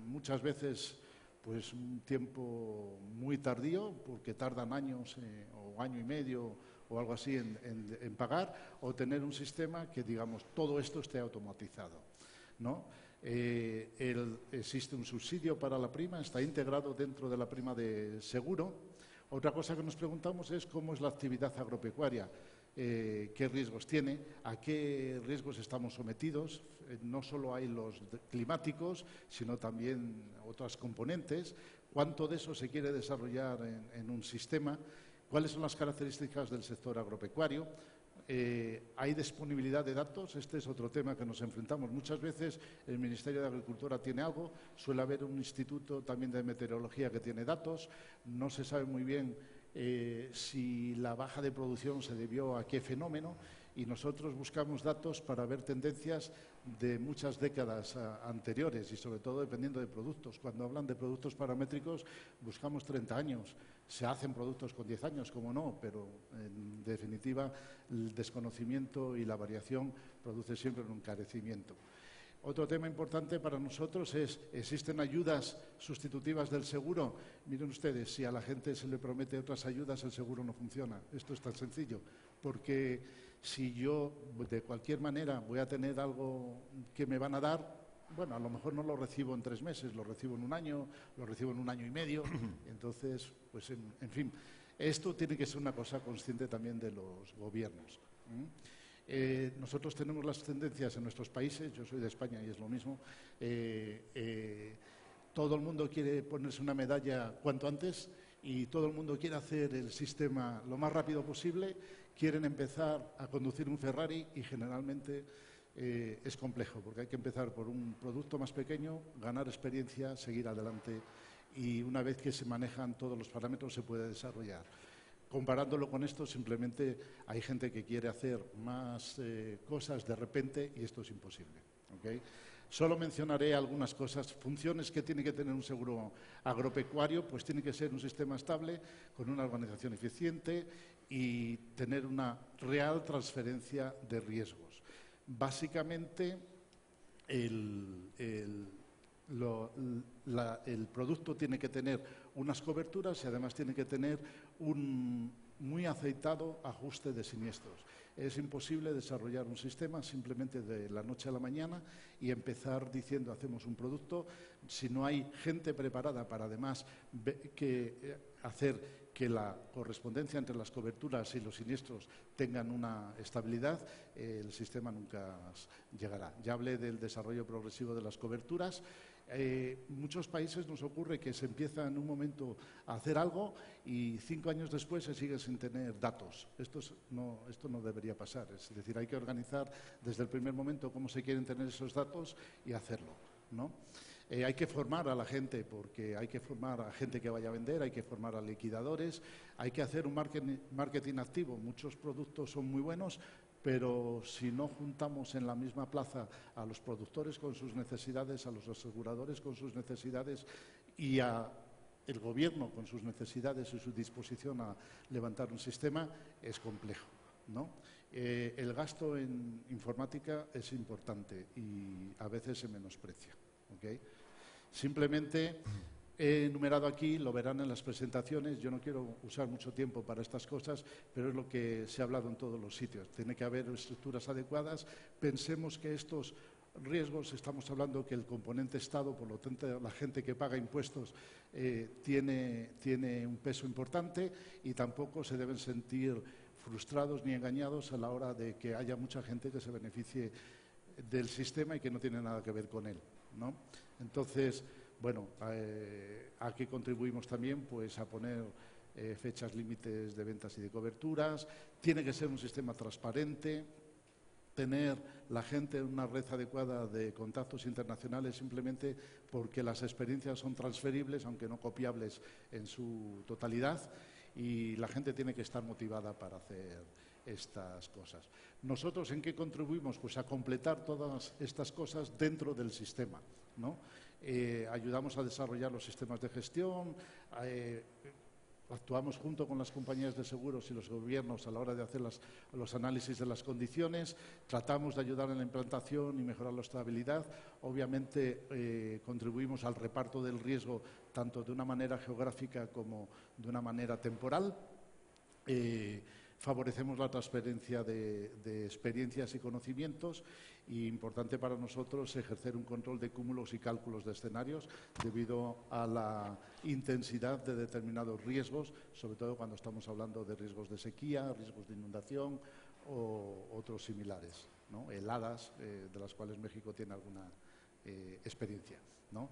muchas veces pues un tiempo muy tardío, porque tardan años o año y medio o algo así en pagar, o tener un sistema que, digamos, todo esto esté automatizado, ¿no? Existe un subsidio para la prima, está integrado dentro de la prima de seguro. Otra cosa que nos preguntamos es cómo es la actividad agropecuaria, qué riesgos tiene, a qué riesgos estamos sometidos. No solo hay los climáticos, sino también otras componentes. ¿Cuánto de eso se quiere desarrollar en un sistema? ¿Cuáles son las características del sector agropecuario? ¿Hay disponibilidad de datos? Este es otro tema que nos enfrentamos. Muchas veces el Ministerio de Agricultura tiene algo, suele haber un instituto también de meteorología que tiene datos, no se sabe muy bien si la baja de producción se debió a qué fenómeno, y nosotros buscamos datos para ver tendencias de muchas décadas anteriores y sobre todo dependiendo de productos. Cuando hablan de productos paramétricos buscamos 30 años. Se hacen productos con 10 años, como no, pero en definitiva el desconocimiento y la variación produce siempre un encarecimiento. Otro tema importante para nosotros es, ¿existen ayudas sustitutivas del seguro? Miren ustedes, si a la gente se le promete otras ayudas, el seguro no funciona. Esto es tan sencillo, porque si yo de cualquier manera voy a tener algo que me van a dar, bueno, a lo mejor no lo recibo en 3 meses, lo recibo en 1 año, lo recibo en 1 año y medio. Entonces, pues en fin, esto tiene que ser una cosa consciente también de los gobiernos. Nosotros tenemos las tendencias en nuestros países, yo soy de España y es lo mismo, todo el mundo quiere ponerse una medalla cuanto antes y todo el mundo quiere hacer el sistema lo más rápido posible, quieren empezar a conducir un Ferrari y generalmente es complejo porque hay que empezar por un producto más pequeño, ganar experiencia, seguir adelante y una vez que se manejan todos los parámetros se puede desarrollar. Comparándolo con esto, simplemente hay gente que quiere hacer más cosas de repente y esto es imposible, ¿okay? Solo mencionaré algunas cosas, funciones que tiene que tener un seguro agropecuario, pues tiene que ser un sistema estable, con una organización eficiente y tener una real transferencia de riesgos. Básicamente, el producto tiene que tener unas coberturas y además tiene que tener un muy aceitado ajuste de siniestros. Es imposible desarrollar un sistema simplemente de la noche a la mañana y empezar diciendo hacemos un producto si no hay gente preparada para además hacer que la correspondencia entre las coberturas y los siniestros tengan una estabilidad, el sistema nunca llegará. Ya hablé del desarrollo progresivo de las coberturas. Muchos países nos ocurre que se empieza en un momento a hacer algo y 5 años después se sigue sin tener datos. Esto no debería pasar. Es decir, hay que organizar desde el primer momento cómo se quieren tener esos datos y hacerlo, ¿no? Hay que formar a la gente porque hay que formar a gente que vaya a vender, hay que formar a liquidadores, hay que hacer un marketing activo. Muchos productos son muy buenos, pero si no juntamos en la misma plaza a los productores con sus necesidades, a los aseguradores con sus necesidades y a el gobierno con sus necesidades y su disposición a levantar un sistema, es complejo, ¿no? El gasto en informática es importante y a veces se menosprecia, ¿okay? Simplemente he enumerado aquí, lo verán en las presentaciones, yo no quiero usar mucho tiempo para estas cosas, pero es lo que se ha hablado en todos los sitios. Tiene que haber estructuras adecuadas. Pensemos que estos riesgos, estamos hablando que el componente Estado, por lo tanto la gente que paga impuestos tiene un peso importante y tampoco se deben sentir frustrados ni engañados a la hora de que haya mucha gente que se beneficie del sistema y que no tiene nada que ver con él, ¿no? Entonces, bueno, ¿a qué contribuimos también? Pues a poner fechas límites de ventas y de coberturas. Tiene que ser un sistema transparente, tener la gente en una red adecuada de contactos internacionales simplemente porque las experiencias son transferibles, aunque no copiables en su totalidad, y la gente tiene que estar motivada para hacer estas cosas. ¿Nosotros en qué contribuimos? Pues a completar todas estas cosas dentro del sistema, ¿no? Ayudamos a desarrollar los sistemas de gestión, actuamos junto con las compañías de seguros y los gobiernos a la hora de hacer los análisis de las condiciones, tratamos de ayudar en la implantación y mejorar la estabilidad. Obviamente contribuimos al reparto del riesgo tanto de una manera geográfica como de una manera temporal. Favorecemos la transferencia de experiencias y conocimientos y, importante para nosotros, ejercer un control de cúmulos y cálculos de escenarios debido a la intensidad de determinados riesgos, sobre todo cuando estamos hablando de riesgos de sequía, riesgos de inundación o otros similares, ¿no? Heladas, de las cuales México tiene alguna experiencia, ¿no?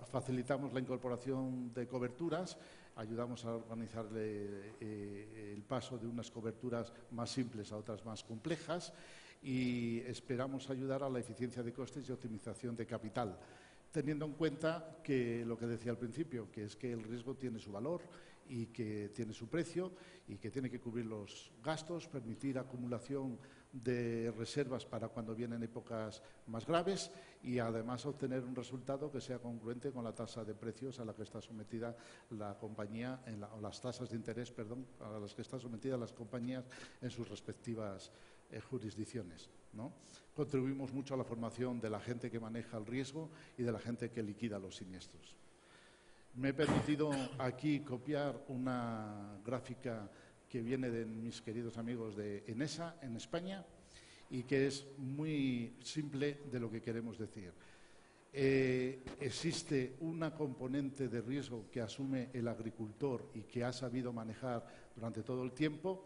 Facilitamos la incorporación de coberturas, ayudamos a organizar el paso de unas coberturas más simples a otras más complejas y esperamos ayudar a la eficiencia de costes y optimización de capital, teniendo en cuenta que lo que decía al principio, que es que el riesgo tiene su valor y que tiene su precio y que tiene que cubrir los gastos, permitir acumulación de reservas para cuando vienen épocas más graves y además obtener un resultado que sea congruente con la tasa de precios a la que está sometida la compañía, o las tasas de interés, perdón, a las que están sometidas las compañías en sus respectivas jurisdicciones, ¿no? Contribuimos mucho a la formación de la gente que maneja el riesgo y de la gente que liquida los siniestros. Me he permitido aquí copiar una gráfica que viene de mis queridos amigos de Enesa, en España, y que es muy simple de lo que queremos decir. Existe una componente de riesgo que asume el agricultor y que ha sabido manejar durante todo el tiempo.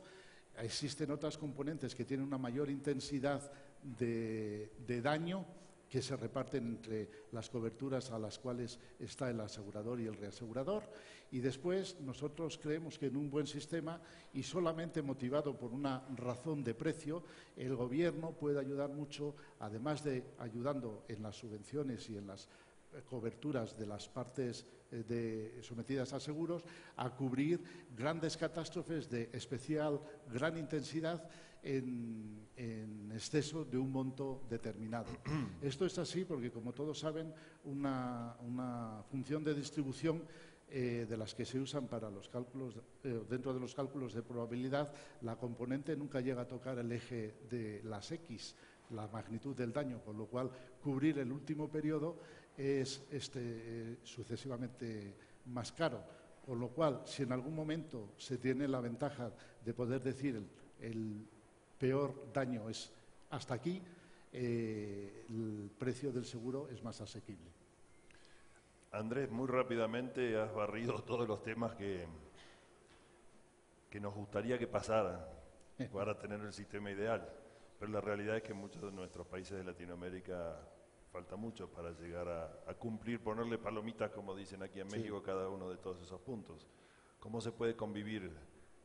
Existen otras componentes que tienen una mayor intensidad de daño, que se reparten entre las coberturas a las cuales está el asegurador y el reasegurador. Y después nosotros creemos que en un buen sistema y solamente motivado por una razón de precio, el gobierno puede ayudar mucho, además de ayudando en las subvenciones y en las coberturas de las partes sometidas a seguros, a cubrir grandes catástrofes de especial gran intensidad en exceso de un monto determinado. Esto es así porque, como todos saben, una función de distribución de las que se usan para los cálculos, dentro de los cálculos de probabilidad, la componente nunca llega a tocar el eje de las X, la magnitud del daño, con lo cual cubrir el último periodo es sucesivamente más caro. Con lo cual, si en algún momento se tiene la ventaja de poder decir el peor daño es hasta aquí, el precio del seguro es más asequible. Andrés, muy rápidamente has barrido todos los temas que nos gustaría que pasaran para tener el sistema ideal. Pero la realidad es que en muchos de nuestros países de Latinoamérica falta mucho para llegar a cumplir, ponerle palomitas, como dicen aquí en México, a cada uno de todos esos puntos. ¿Cómo se puede convivir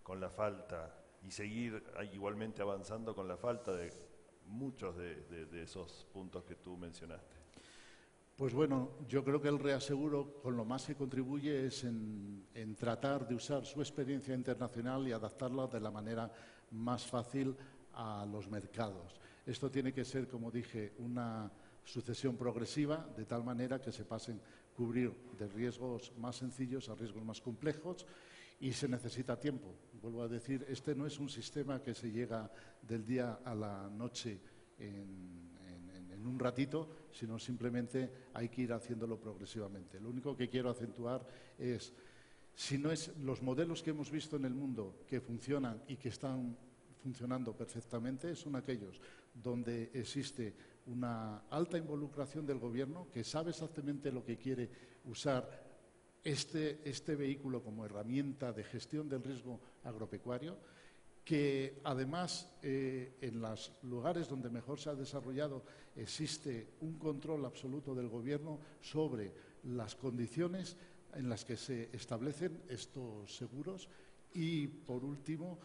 con la falta y seguir igualmente avanzando con la falta de muchos de esos puntos que tú mencionaste? Pues bueno, yo creo que el reaseguro con lo más que contribuye es en tratar de usar su experiencia internacional y adaptarla de la manera más fácil a los mercados. Esto tiene que ser, como dije, una sucesión progresiva, de tal manera que se pasen a cubrir de riesgos más sencillos a riesgos más complejos, y se necesita tiempo. Vuelvo a decir, este no es un sistema que se llega del día a la noche en un ratito, sino simplemente hay que ir haciéndolo progresivamente. Lo único que quiero acentuar es, si no es los modelos que hemos visto en el mundo que funcionan y que están funcionando perfectamente, son aquellos donde existe una alta involucración del gobierno, que sabe exactamente lo que quiere usar este vehículo como herramienta de gestión del riesgo agropecuario, que además en los lugares donde mejor se ha desarrollado existe un control absoluto del gobierno sobre las condiciones en las que se establecen estos seguros y, por último,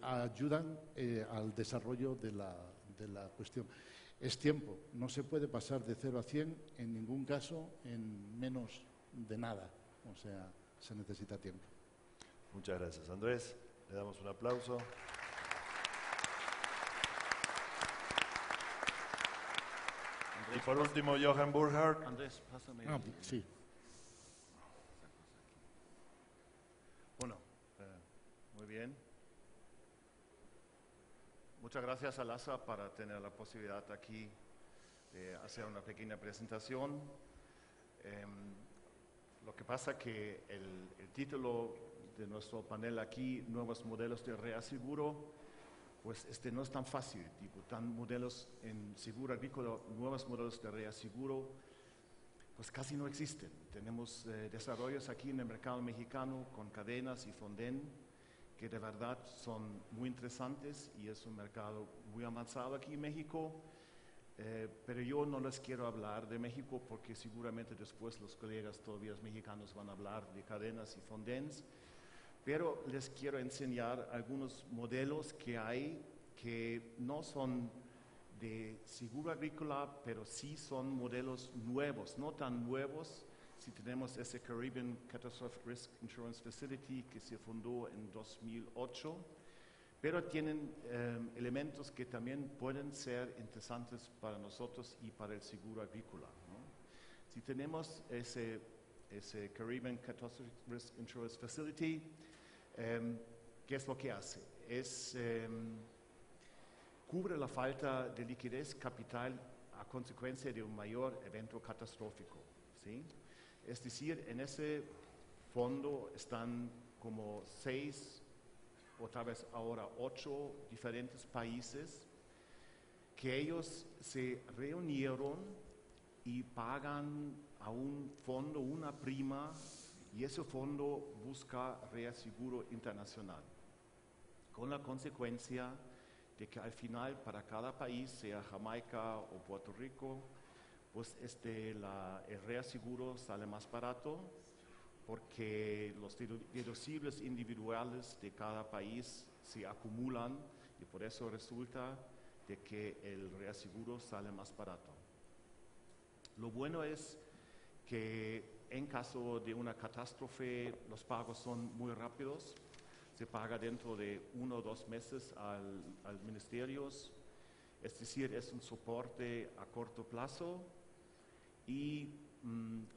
ayudan al desarrollo de la cuestión. Es tiempo, no se puede pasar de 0 a 100 en ningún caso en menos de nada, o sea, se necesita tiempo. Muchas gracias, Andrés. Le damos un aplauso. Y por último, Johan Burkhardt. Andrés, pásame. Sí. Bueno, muy bien. Muchas gracias a LASA para tener la posibilidad aquí de hacer una pequeña presentación. Lo que pasa que el título de nuestro panel aquí, Nuevos Modelos de Reaseguro, pues no es tan fácil. Digo, tan modelos en seguro agrícola, nuevos modelos de reaseguro, pues casi no existen. Tenemos desarrollos aquí en el mercado mexicano con Cadenas y Fonden, que de verdad son muy interesantes y es un mercado muy avanzado aquí en México. Pero yo no les quiero hablar de México porque seguramente después los colegas todavía mexicanos van a hablar de Cadenas y Fondens. Pero les quiero enseñar algunos modelos que hay que no son de seguro agrícola, pero sí son modelos nuevos, no tan nuevos. Si tenemos ese Caribbean Catastrophic Risk Insurance Facility que se fundó en 2008, pero tienen elementos que también pueden ser interesantes para nosotros y para el seguro agrícola, ¿no? Si tenemos ese Caribbean Catastrophic Risk Insurance Facility, ¿qué es lo que hace? Cubre la falta de liquidez capital a consecuencia de un mayor evento catastrófico, ¿sí? Es decir, en ese fondo están como 6 o tal vez ahora 8 diferentes países que ellos se reunieron y pagan a un fondo una prima, y ese fondo busca reaseguro internacional, con la consecuencia de que al final para cada país, sea Jamaica o Puerto Rico, pues el reaseguro sale más barato, porque los deducibles individuales de cada país se acumulan y por eso resulta de que el reaseguro sale más barato. Lo bueno es que en caso de una catástrofe los pagos son muy rápidos, se paga dentro de 1 o 2 meses al ministerio, es decir, es un soporte a corto plazo y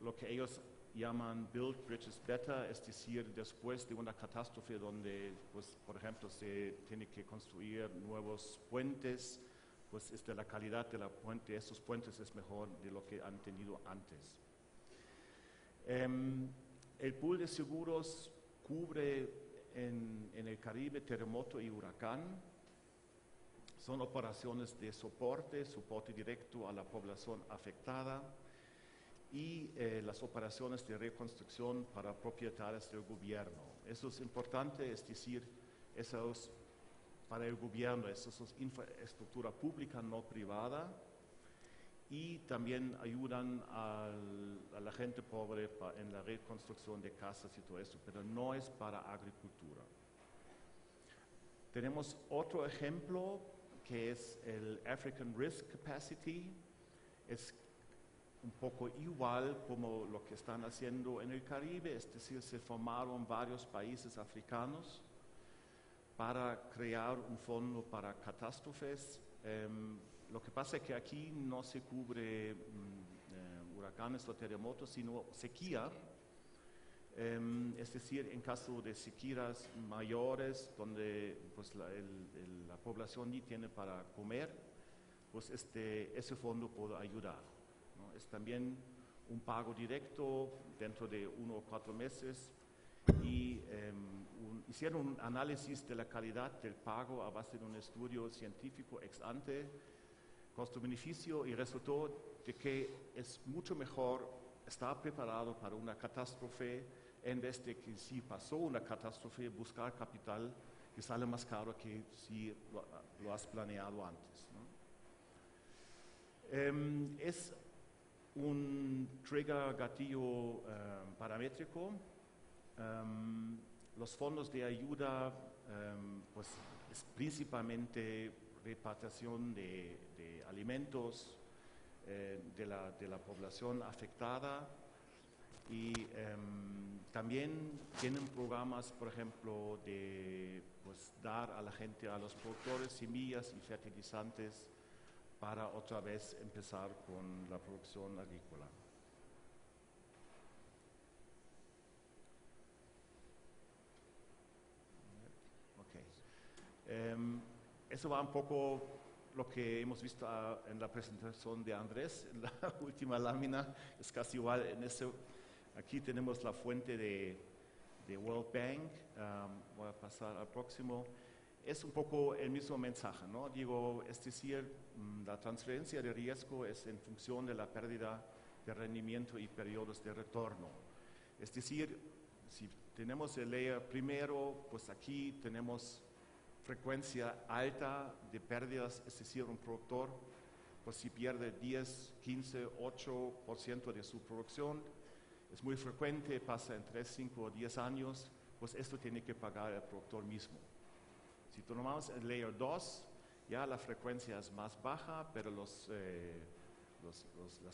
lo que ellos llaman Build Bridges Better, es decir, después de una catástrofe donde, pues, por ejemplo, se tiene que construir nuevos puentes, pues la calidad de estos puentes es mejor de lo que han tenido antes. El pool de seguros cubre en el Caribe terremoto y huracán. Son operaciones de soporte directo a la población afectada, y las operaciones de reconstrucción para propietarios del gobierno. Eso es importante, es decir, eso es para el gobierno, eso es infraestructura pública, no privada, y también ayudan a la gente pobre en la reconstrucción de casas y todo eso, pero no es para agricultura. Tenemos otro ejemplo que es el African Risk Capacity. Es un poco igual como lo que están haciendo en el Caribe, es decir, se formaron varios países africanos para crear un fondo para catástrofes. Lo que pasa es que aquí no se cubre huracanes o terremotos, sino sequía. Es decir, en caso de sequías mayores, donde pues, la población ni tiene para comer, pues ese fondo puede ayudar, ¿no? Es también un pago directo dentro de 1 o 4 meses y hicieron un análisis de la calidad del pago a base de un estudio científico ex ante, costo-beneficio, y resultó de que es mucho mejor estar preparado para una catástrofe en vez de que si pasó una catástrofe buscar capital que sale más caro que si lo has planeado antes, ¿no? Es un trigger gatillo paramétrico. Los fondos de ayuda pues es principalmente repatriación de alimentos de la población afectada y también tienen programas, por ejemplo, de pues, dar a la gente, a los productores, semillas y fertilizantes para otra vez empezar con la producción agrícola. Eso va un poco lo que hemos visto en la presentación de Andrés, en la última lámina, es casi igual. Aquí tenemos la fuente de World Bank, voy a pasar al próximo. Es un poco el mismo mensaje, ¿no? Digo, es decir, la transferencia de riesgo es en función de la pérdida de rendimiento y periodos de retorno. Es decir, si tenemos el layer primero, pues aquí tenemos frecuencia alta de pérdidas, es decir, un productor, pues si pierde 10, 15, 8% de su producción, es muy frecuente, pasa en 3, 5 o 10 años, pues esto tiene que pagar el productor mismo. Si tomamos el layer 2, ya la frecuencia es más baja, pero las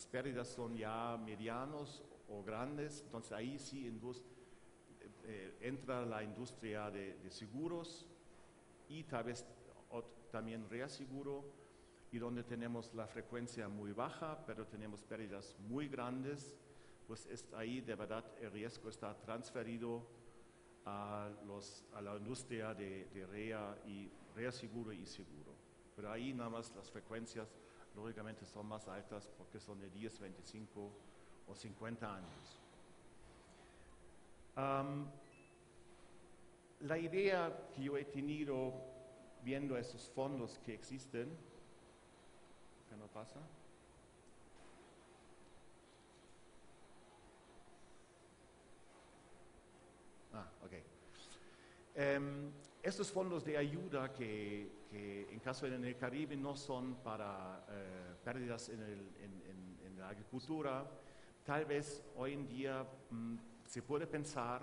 pérdidas son ya medianos o grandes, entonces ahí sí entra la industria de seguros y tal vez también reaseguro, y donde tenemos la frecuencia muy baja, pero tenemos pérdidas muy grandes, pues ahí de verdad el riesgo está transferido a la industria de reaseguro y seguro. Pero ahí nada más las frecuencias lógicamente son más altas porque son de 10, 25 o 50 años. La idea que yo he tenido viendo esos fondos que existen, ¿qué no pasa? Ok. Estos fondos de ayuda que en caso en el Caribe no son para pérdidas en la agricultura, tal vez hoy en día se puede pensar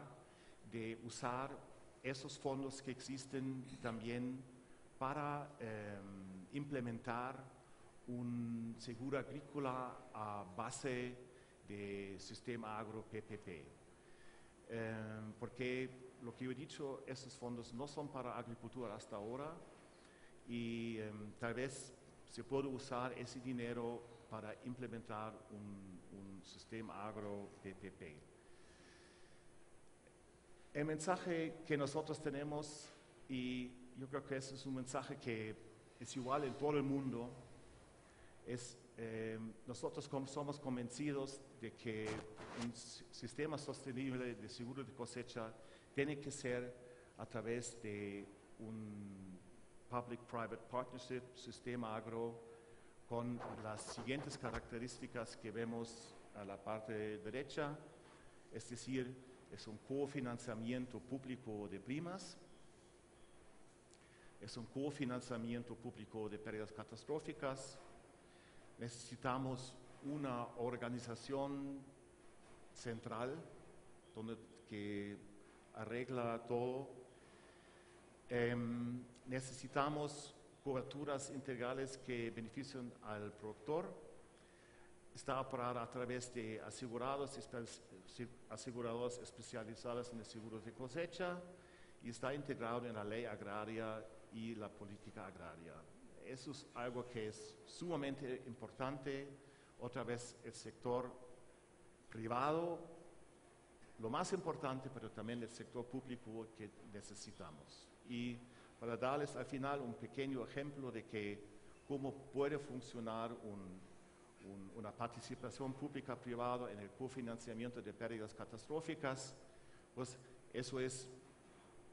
de usar esos fondos que existen también para implementar un seguro agrícola a base de sistema agro PPP. Porque lo que yo he dicho, esos fondos no son para agricultura hasta ahora y tal vez se puede usar ese dinero para implementar un sistema agro PPP. El mensaje que nosotros tenemos, y yo creo que ese es un mensaje que es igual en todo el mundo, es nosotros somos convencidos de que un sistema sostenible de seguro de cosecha tiene que ser a través de un public-private partnership, sistema agro, con las siguientes características que vemos a la parte derecha, es decir, es un cofinanciamiento público de primas, es un cofinanciamiento público de pérdidas catastróficas. Necesitamos una organización central que arregla todo. Necesitamos coberturas integrales que beneficien al productor. Está operada a través de aseguradoras especializadas en el seguro de cosecha y está integrado en la ley agraria y la política agraria. Eso es algo que es sumamente importante. Otra vez, el sector privado, lo más importante, pero también el sector público que necesitamos. Y para darles al final un pequeño ejemplo de cómo puede funcionar una participación pública-privada en el cofinanciamiento de pérdidas catastróficas, pues eso es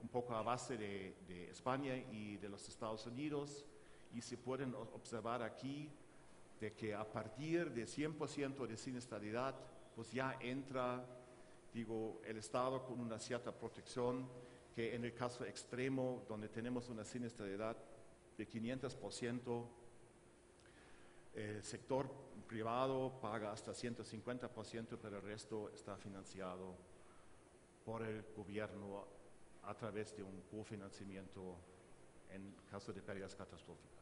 un poco a base de España y de los Estados Unidos, y se pueden observar aquí de que a partir de 100% de siniestralidad, pues ya entra, el Estado con una cierta protección, que en el caso extremo, donde tenemos una siniestralidad de 500%, el sector privado paga hasta 150%, pero el resto está financiado por el gobierno a través de un cofinanciamiento en caso de pérdidas catastróficas.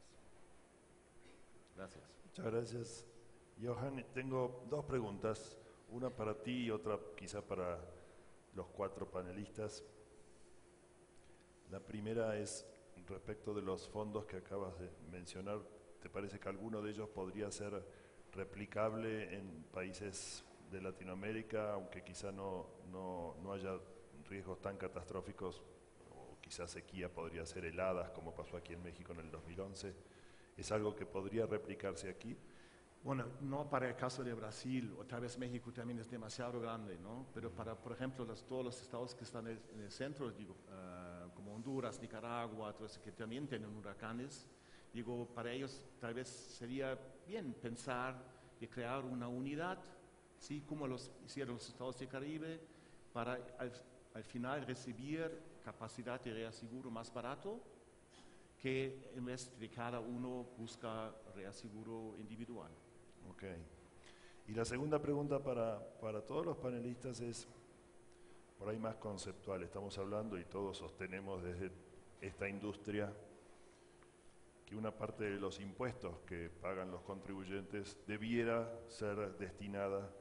Gracias. Muchas gracias, Johan. Tengo dos preguntas, una para ti y otra quizá para los 4 panelistas. La primera es respecto de los fondos que acabas de mencionar. ¿Te parece que alguno de ellos podría ser replicable en países de Latinoamérica, aunque quizá no haya riesgos tan catastróficos, o quizás sequía podría ser heladas, como pasó aquí en México en el 2011? ¿Es algo que podría replicarse aquí? Bueno, no para el caso de Brasil, otra vez México también es demasiado grande, ¿no? Pero para, por ejemplo, todos los estados que están en el centro, como Honduras, Nicaragua, todos que también tienen huracanes, para ellos tal vez sería bien pensar de crear una unidad, ¿sí? Como los hicieron los estados del Caribe, para al final recibir capacidad de reaseguro más barato, que en vez de cada uno busca reaseguro individual. Ok. Y la segunda pregunta para todos los panelistas es por ahí más conceptual. Estamos hablando y todos sostenemos desde esta industria que una parte de los impuestos que pagan los contribuyentes debiera ser destinada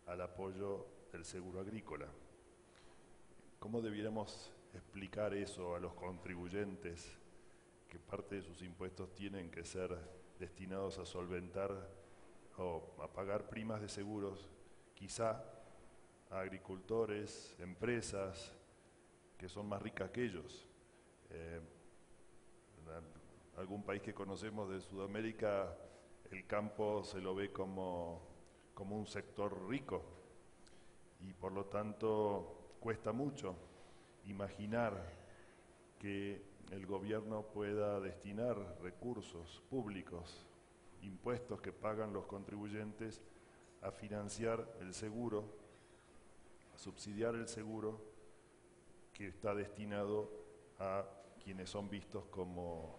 al apoyo del seguro agrícola. ¿Cómo debiéramos explicar eso a los contribuyentes, que parte de sus impuestos tienen que ser destinados a solventar o a pagar primas de seguros, quizá a agricultores, empresas que son más ricas que ellos? Algún país que conocemos de Sudamérica, el campo se lo ve como un sector rico y por lo tanto cuesta mucho imaginar que el gobierno pueda destinar recursos públicos, impuestos que pagan los contribuyentes, a financiar el seguro, a subsidiar el seguro que está destinado a quienes son vistos como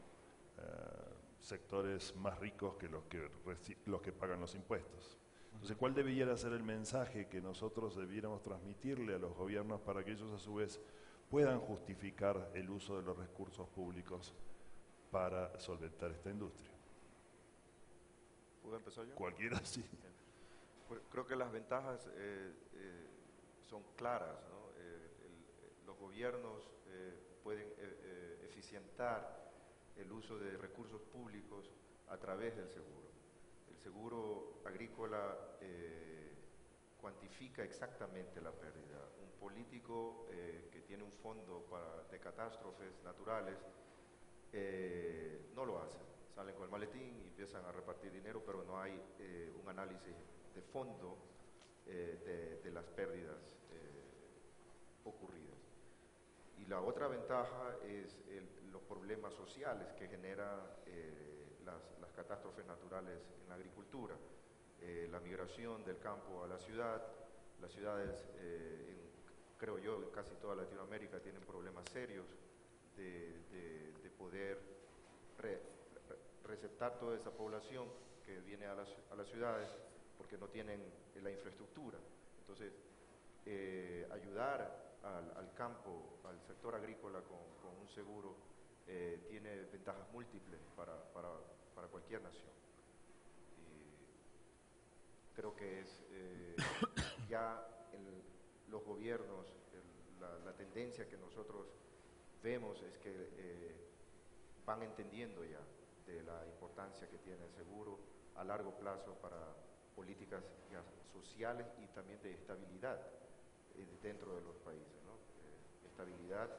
sectores más ricos que los que pagan los impuestos. Entonces, ¿cuál debiera ser el mensaje que nosotros debiéramos transmitirle a los gobiernos para que ellos a su vez puedan justificar el uso de los recursos públicos para solventar esta industria? ¿Puedo empezar yo? Cualquiera, sí. Creo que las ventajas son claras, ¿no? Los gobiernos pueden eficientar el uso de recursos públicos a través del seguro. El seguro agrícola cuantifica exactamente la pérdida. Un político que tiene un fondo de catástrofes naturales no lo hace. Salen con el maletín y empiezan a repartir dinero, pero no hay un análisis de fondo de las pérdidas ocurridas. Y la otra ventaja es los problemas sociales que generan las catástrofes naturales en la agricultura. La migración del campo a la ciudad. Las ciudades, creo yo, en casi toda Latinoamérica tienen problemas serios de poder receptar toda esa población que viene a las ciudades porque no tienen la infraestructura. Entonces, ayudar al campo, al sector agrícola con un seguro tiene ventajas múltiples para cualquier nación. Y creo que es ya los gobiernos, la tendencia que nosotros vemos es que van entendiendo ya de la importancia que tiene el seguro a largo plazo para políticas ya sociales y también de estabilidad dentro de los países, ¿no? Estabilidad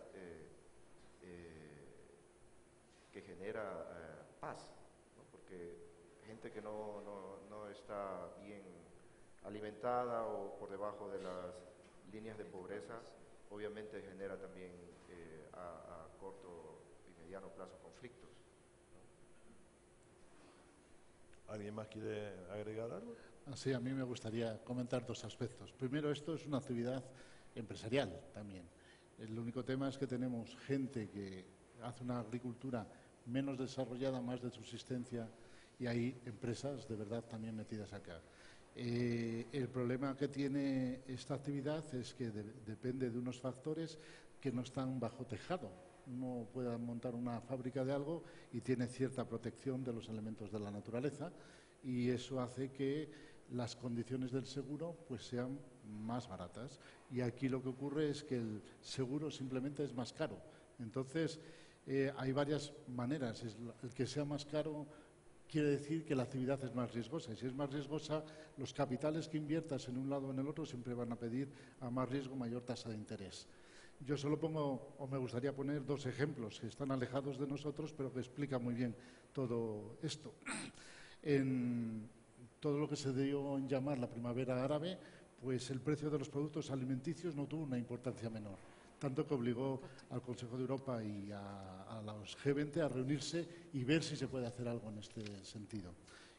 que genera paz, ¿no? Porque gente que no está bien alimentada o por debajo de las líneas de pobreza, obviamente genera también a corto y mediano plazo conflictos, ¿no? ¿Alguien más quiere agregar algo? Sí, a mí me gustaría comentar dos aspectos. Primero, esto es una actividad empresarial también. El único tema es que tenemos gente que hace una agricultura menos desarrollada, más de subsistencia, y hay empresas de verdad también metidas acá. El problema que tiene esta actividad es que depende de unos factores que no están bajo tejado. Uno puede montar una fábrica de algo y tiene cierta protección de los elementos de la naturaleza, y eso hace que las condiciones del seguro pues sean más baratas. Y aquí lo que ocurre es que el seguro simplemente es más caro. Entonces, hay varias maneras. El que sea más caro quiere decir que la actividad es más riesgosa. Y si es más riesgosa, los capitales que inviertas en un lado o en el otro siempre van a pedir a más riesgo mayor tasa de interés. Yo solo pongo, o me gustaría poner, dos ejemplos que están alejados de nosotros, pero que explican muy bien todo esto. En todo lo que se dio en llamar la primavera árabe, pues el precio de los productos alimenticios no tuvo una importancia menor, tanto que obligó al Consejo de Europa y a los G20 a reunirse y ver si se puede hacer algo en este sentido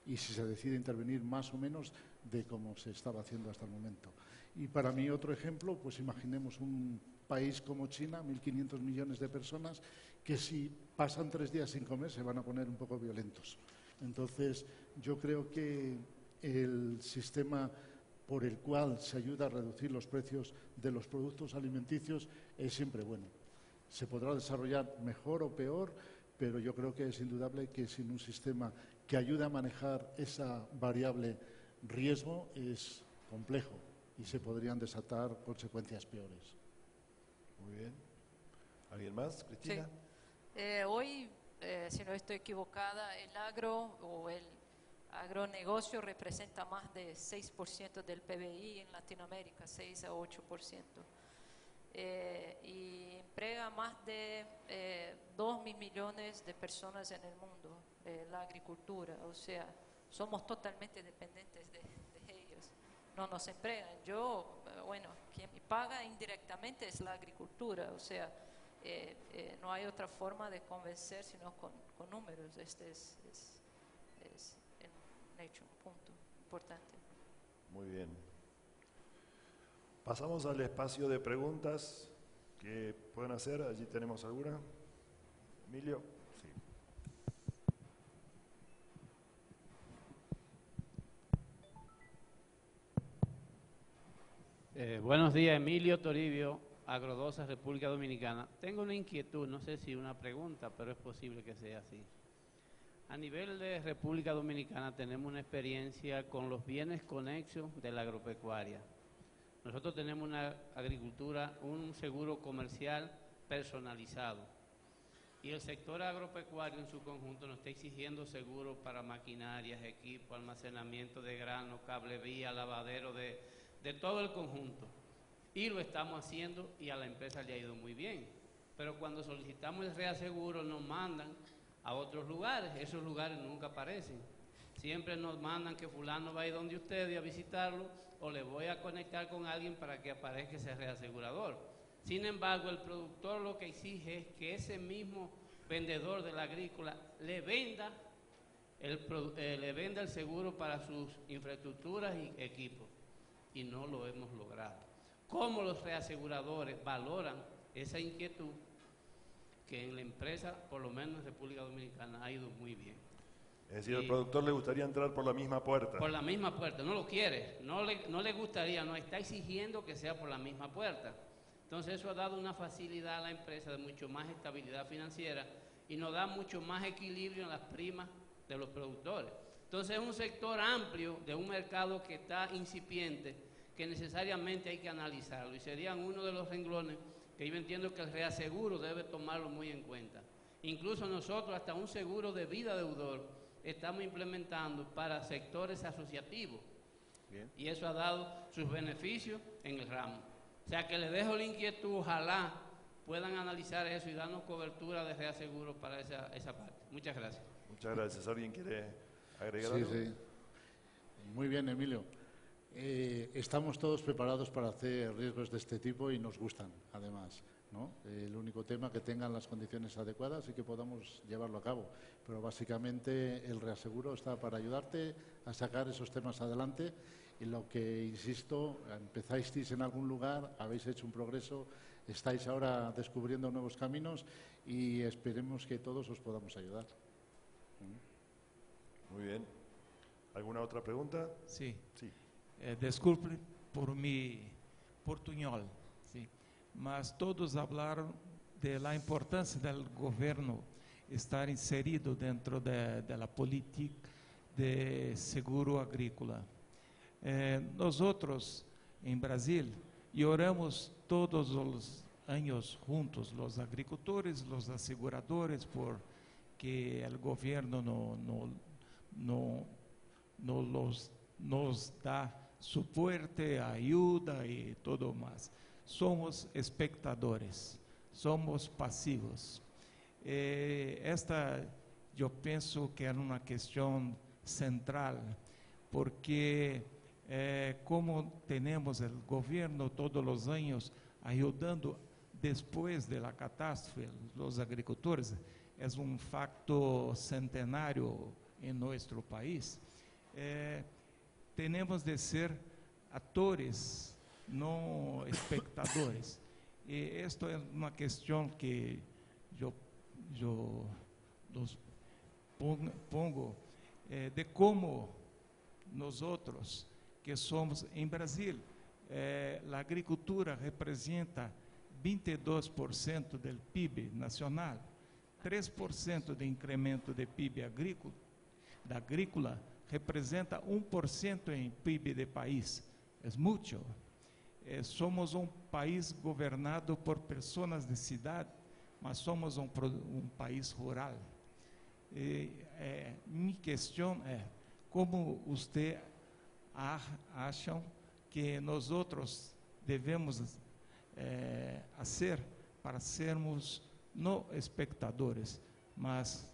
y si se decide intervenir más o menos de cómo se estaba haciendo hasta el momento. Y para mí otro ejemplo, pues imaginemos un país como China, 1.500 millones de personas, que si pasan 3 días sin comer se van a poner un poco violentos. Entonces, yo creo que el sistema por el cual se ayuda a reducir los precios de los productos alimenticios es siempre bueno. Se podrá desarrollar mejor o peor, pero yo creo que es indudable que sin un sistema que ayude a manejar esa variable riesgo es complejo y se podrían desatar consecuencias peores. Muy bien. ¿Alguien más, Cristina? Sí. Hoy, si no estoy equivocada, el agro o el agronegocio representa más de 6% del PBI en Latinoamérica, 6 a 8%. Y emplea más de 2.000 millones de personas en el mundo, la agricultura. O sea, somos totalmente dependientes de ellos. No nos emplean. Bueno, quien me paga indirectamente es la agricultura. O sea, no hay otra forma de convencer sino con números. Este es un hecho, un punto importante. Muy bien. Pasamos al espacio de preguntas que pueden hacer. Allí tenemos alguna. Emilio. Sí. Buenos días, Emilio Toribio, Agrodosa, República Dominicana. Tengo una inquietud, no sé si una pregunta, pero es posible que sea así. A nivel de República Dominicana tenemos una experiencia con los bienes conexos de la agropecuaria. Nosotros tenemos una agricultura, un seguro comercial personalizado. Y el sector agropecuario en su conjunto nos está exigiendo seguros para maquinarias, equipos, almacenamiento de grano, cable vía, lavadero de todo el conjunto. Y lo estamos haciendo y a la empresa le ha ido muy bien. Pero cuando solicitamos el reaseguro nos mandan a otros lugares. Esos lugares nunca aparecen. Siempre nos mandan que fulano va a ir donde usted a visitarlo o le voy a conectar con alguien para que aparezca ese reasegurador. Sin embargo, el productor lo que exige es que ese mismo vendedor de la agrícola le venda el seguro para sus infraestructuras y equipos. Y no lo hemos logrado. ¿Cómo los reaseguradores valoran esa inquietud que en la empresa, por lo menos en República Dominicana, ha ido muy bien? Es decir, al productor le gustaría entrar por la misma puerta. Por la misma puerta, no lo quiere, no le gustaría, no está exigiendo que sea por la misma puerta. Entonces eso ha dado una facilidad a la empresa de mucho más estabilidad financiera y nos da mucho más equilibrio en las primas de los productores. Entonces es un sector amplio de un mercado que está incipiente, que necesariamente hay que analizarlo y serían uno de los renglones que yo entiendo que el reaseguro debe tomarlo muy en cuenta. Incluso nosotros hasta un seguro de vida deudor estamos implementando para sectores asociativos. Bien. Y eso ha dado sus beneficios en el ramo. O sea que le dejo la inquietud, ojalá puedan analizar eso y darnos cobertura de reaseguro para esa parte. Muchas gracias. Muchas gracias. ¿Alguien quiere agregar Sí, algo? sí. Muy bien, Emilio. Estamos todos preparados para hacer riesgos de este tipo y nos gustan, además, ¿no? El único tema que tengan las condiciones adecuadas y que podamos llevarlo a cabo. Pero básicamente el reaseguro está para ayudarte a sacar esos temas adelante. Y lo que, insisto, empezasteis en algún lugar, habéis hecho un progreso, estáis ahora descubriendo nuevos caminos y esperemos que todos os podamos ayudar. Muy bien. ¿Alguna otra pregunta? Sí. Sí. Desculpe por mi portuñol, sí, mas todos hablaram da importância do governo estar inserido dentro da política de seguro agrícola. Nós outros, em Brasil, oramos todos os anos juntos, os agricultores, os aseguradores, por que o governo nos dá suporte, ajuda e tudo mais. Somos espectadores, somos passivos. Esta, eu penso que é uma questão central, porque como temos o governo todos os anos ajudando depois da catástrofe, os agricultores, é um facto centenário em nosso país. Temos de ser atores, não espectadores. E esta é uma questão que eu nos pongo de como nós outros que somos em Brasil, a agricultura representa 22% do PIB nacional, 3% de incremento de PIB agrícola representa 1% em PIB do país. É muito. Somos um país governado por pessoas de cidade, mas somos um país rural. Minha questão é como você acham que nós outros devemos fazer para sermos não espectadores, mas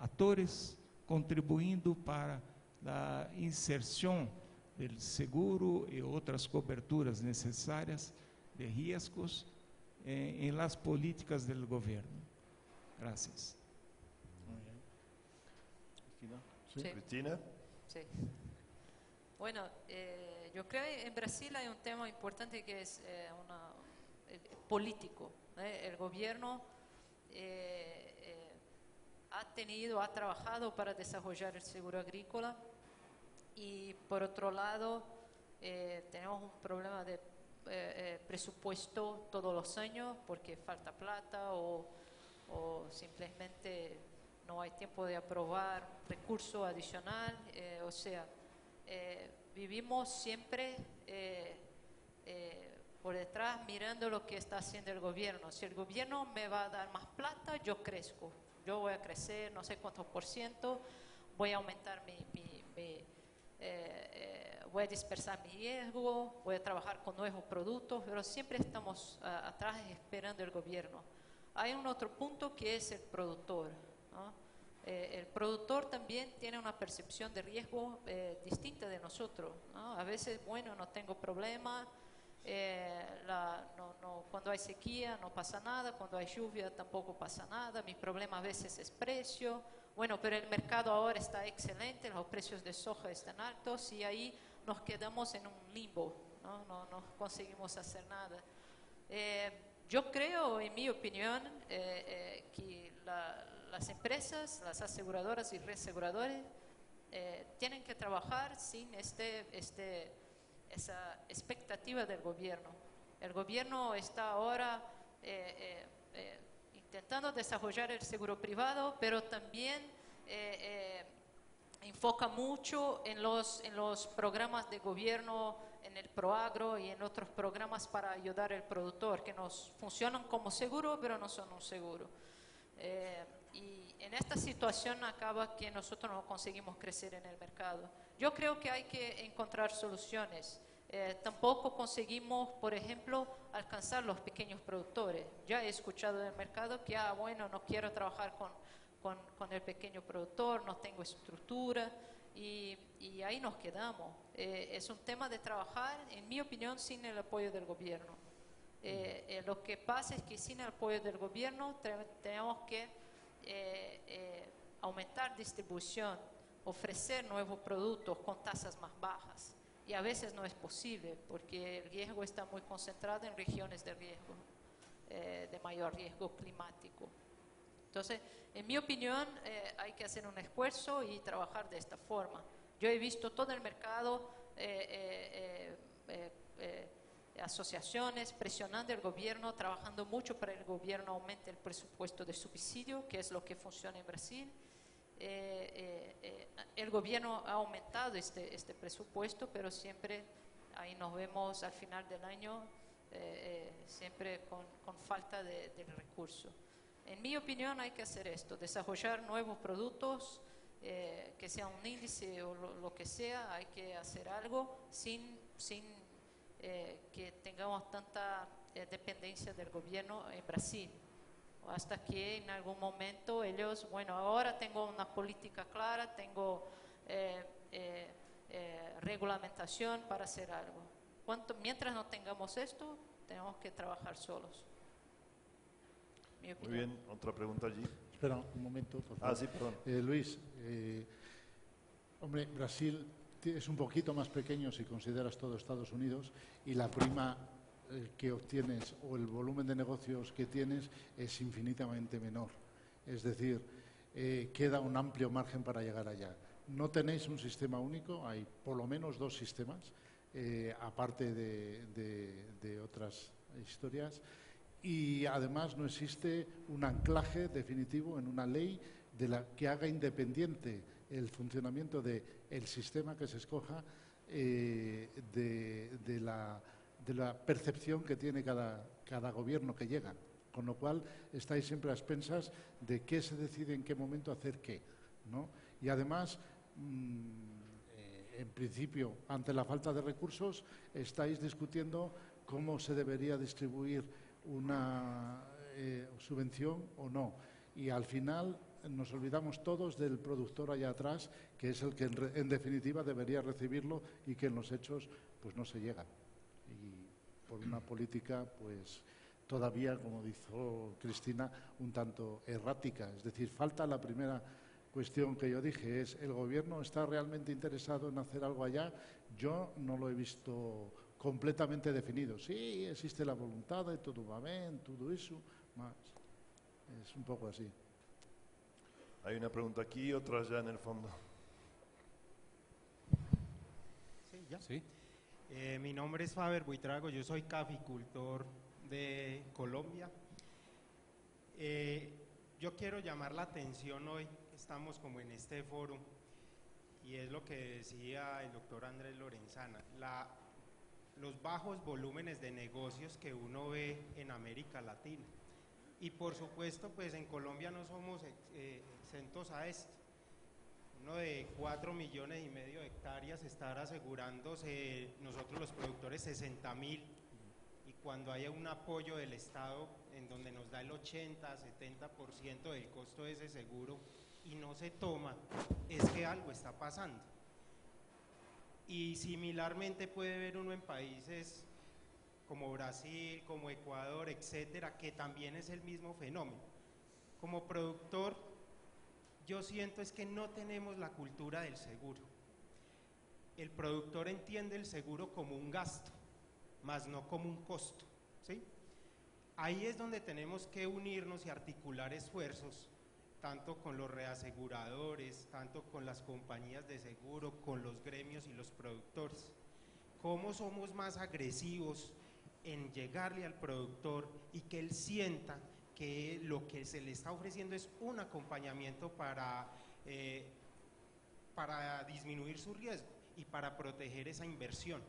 atores, contribuindo para a inserção do seguro e outras coberturas necessárias de riscos em las políticas do governo. Gracias. Sí. Cristina. Sí. Bueno, yo creo que en Brasil hay un tema importante que es político. El gobierno ha trabajado para desarrollar el seguro agrícola y por otro lado tenemos un problema de presupuesto todos los años porque falta plata o simplemente no hay tiempo de aprobar recurso adicional, o sea, vivimos siempre por detrás mirando lo que está haciendo el gobierno. Si el gobierno me va a dar más plata, yo crezco. Yo voy a crecer no sé cuántos %, voy a aumentar voy a dispersar mi riesgo, voy a trabajar con nuevos productos, pero siempre estamos atrás esperando el gobierno. Hay un otro punto que es el productor, ¿no? El productor también tiene una percepción de riesgo distinta de nosotros, ¿no? A veces, bueno, no tengo problema, cuando hay sequía no pasa nada, cuando hay lluvia tampoco pasa nada, mi problema a veces es precio, bueno, pero el mercado ahora está excelente, los precios de soja están altos y ahí nos quedamos en un limbo, no conseguimos hacer nada. Yo creo, en mi opinión, que las empresas, las aseguradoras y reaseguradores tienen que trabajar sin esa expectativa del gobierno. El gobierno está ahora intentando desarrollar el seguro privado, pero también enfoca mucho en los programas de gobierno, en el Proagro y en otros programas para ayudar al productor, que nos funcionan como seguro, pero no son un seguro. Y en esta situación acaba que nosotros no conseguimos crecer en el mercado. Yo creo que hay que encontrar soluciones. Tampoco conseguimos, por ejemplo, alcanzar los pequeños productores. Ya he escuchado del mercado que, bueno, no quiero trabajar con el pequeño productor, no tengo estructura, y ahí nos quedamos. Es un tema de trabajar, en mi opinión, sin el apoyo del gobierno. Lo que pasa es que sin el apoyo del gobierno tenemos que aumentar distribución, ofrecer nuevos productos con tasas más bajas. Y a veces no es posible porque el riesgo está muy concentrado en regiones de riesgo, de mayor riesgo climático. Entonces, en mi opinión, hay que hacer un esfuerzo y trabajar de esta forma. Yo he visto todo el mercado, asociaciones presionando al gobierno, trabajando mucho para que el gobierno aumente el presupuesto de subsidio, que es lo que funciona en Brasil. El gobierno ha aumentado este presupuesto, pero siempre ahí nos vemos al final del año, siempre con falta de recursos. En mi opinión hay que hacer esto, desarrollar nuevos productos, que sea un índice o lo que sea, hay que hacer algo sin que tengamos tanta dependencia del gobierno en Brasil. Hasta que en algún momento ellos, bueno, ahora tengo una política clara, tengo regulamentación para hacer algo. Mientras no tengamos esto, tenemos que trabajar solos. Muy bien, otra pregunta allí. Espera un momento, por favor. Sí, perdón. Luis, hombre, Brasil es un poquito más pequeño si consideras todo Estados Unidos y la prima que obtienes o el volumen de negocios que tienes es infinitamente menor. Es decir, queda un amplio margen para llegar allá. No tenéis un sistema único, hay por lo menos dos sistemas, aparte de otras historias, y además no existe un anclaje definitivo en una ley que haga independiente el funcionamiento del sistema que se escoja de la percepción que tiene cada gobierno que llega. Con lo cual, estáis siempre a expensas de qué se decide en qué momento hacer qué, ¿no? Y además, en principio, ante la falta de recursos, estáis discutiendo cómo se debería distribuir una subvención o no. Y al final nos olvidamos todos del productor allá atrás, que es el que en definitiva debería recibirlo y que en los hechos pues no se llega. Y por una política pues todavía, como dijo Cristina, un tanto errática. Es decir, falta la primera cuestión que yo dije, es ¿el gobierno está realmente interesado en hacer algo allá? Yo no lo he visto completamente definido. Sí, existe la voluntad de todo va bien, todo eso, más. Es un poco así. Hay una pregunta aquí, otra allá en el fondo. Sí, ya. Sí. Mi nombre es Faber Buitrago, yo soy caficultor de Colombia. Yo quiero llamar la atención hoy, estamos como en este foro, y es lo que decía el doctor Andrés Lorenzana, los bajos volúmenes de negocios que uno ve en América Latina. Y por supuesto, pues en Colombia no somos exentos a esto. Uno de 4,5 millones de hectáreas estar asegurándose nosotros los productores 60.000, y cuando haya un apoyo del Estado en donde nos da el 80-70% del costo de ese seguro y no se toma, es que algo está pasando. Y similarmente puede ver uno en países como Brasil, como Ecuador, etcétera, que también es el mismo fenómeno. Como productor, yo siento es que no tenemos la cultura del seguro. El productor entiende el seguro como un gasto, más no como un costo, ¿sí? Ahí es donde tenemos que unirnos y articular esfuerzos, tanto con los reaseguradores, tanto con las compañías de seguro, con los gremios y los productores. ¿Cómo somos más agresivos en llegarle al productor y que él sienta que lo que se le está ofreciendo es un acompañamiento para para disminuir su riesgo y para proteger esa inversión.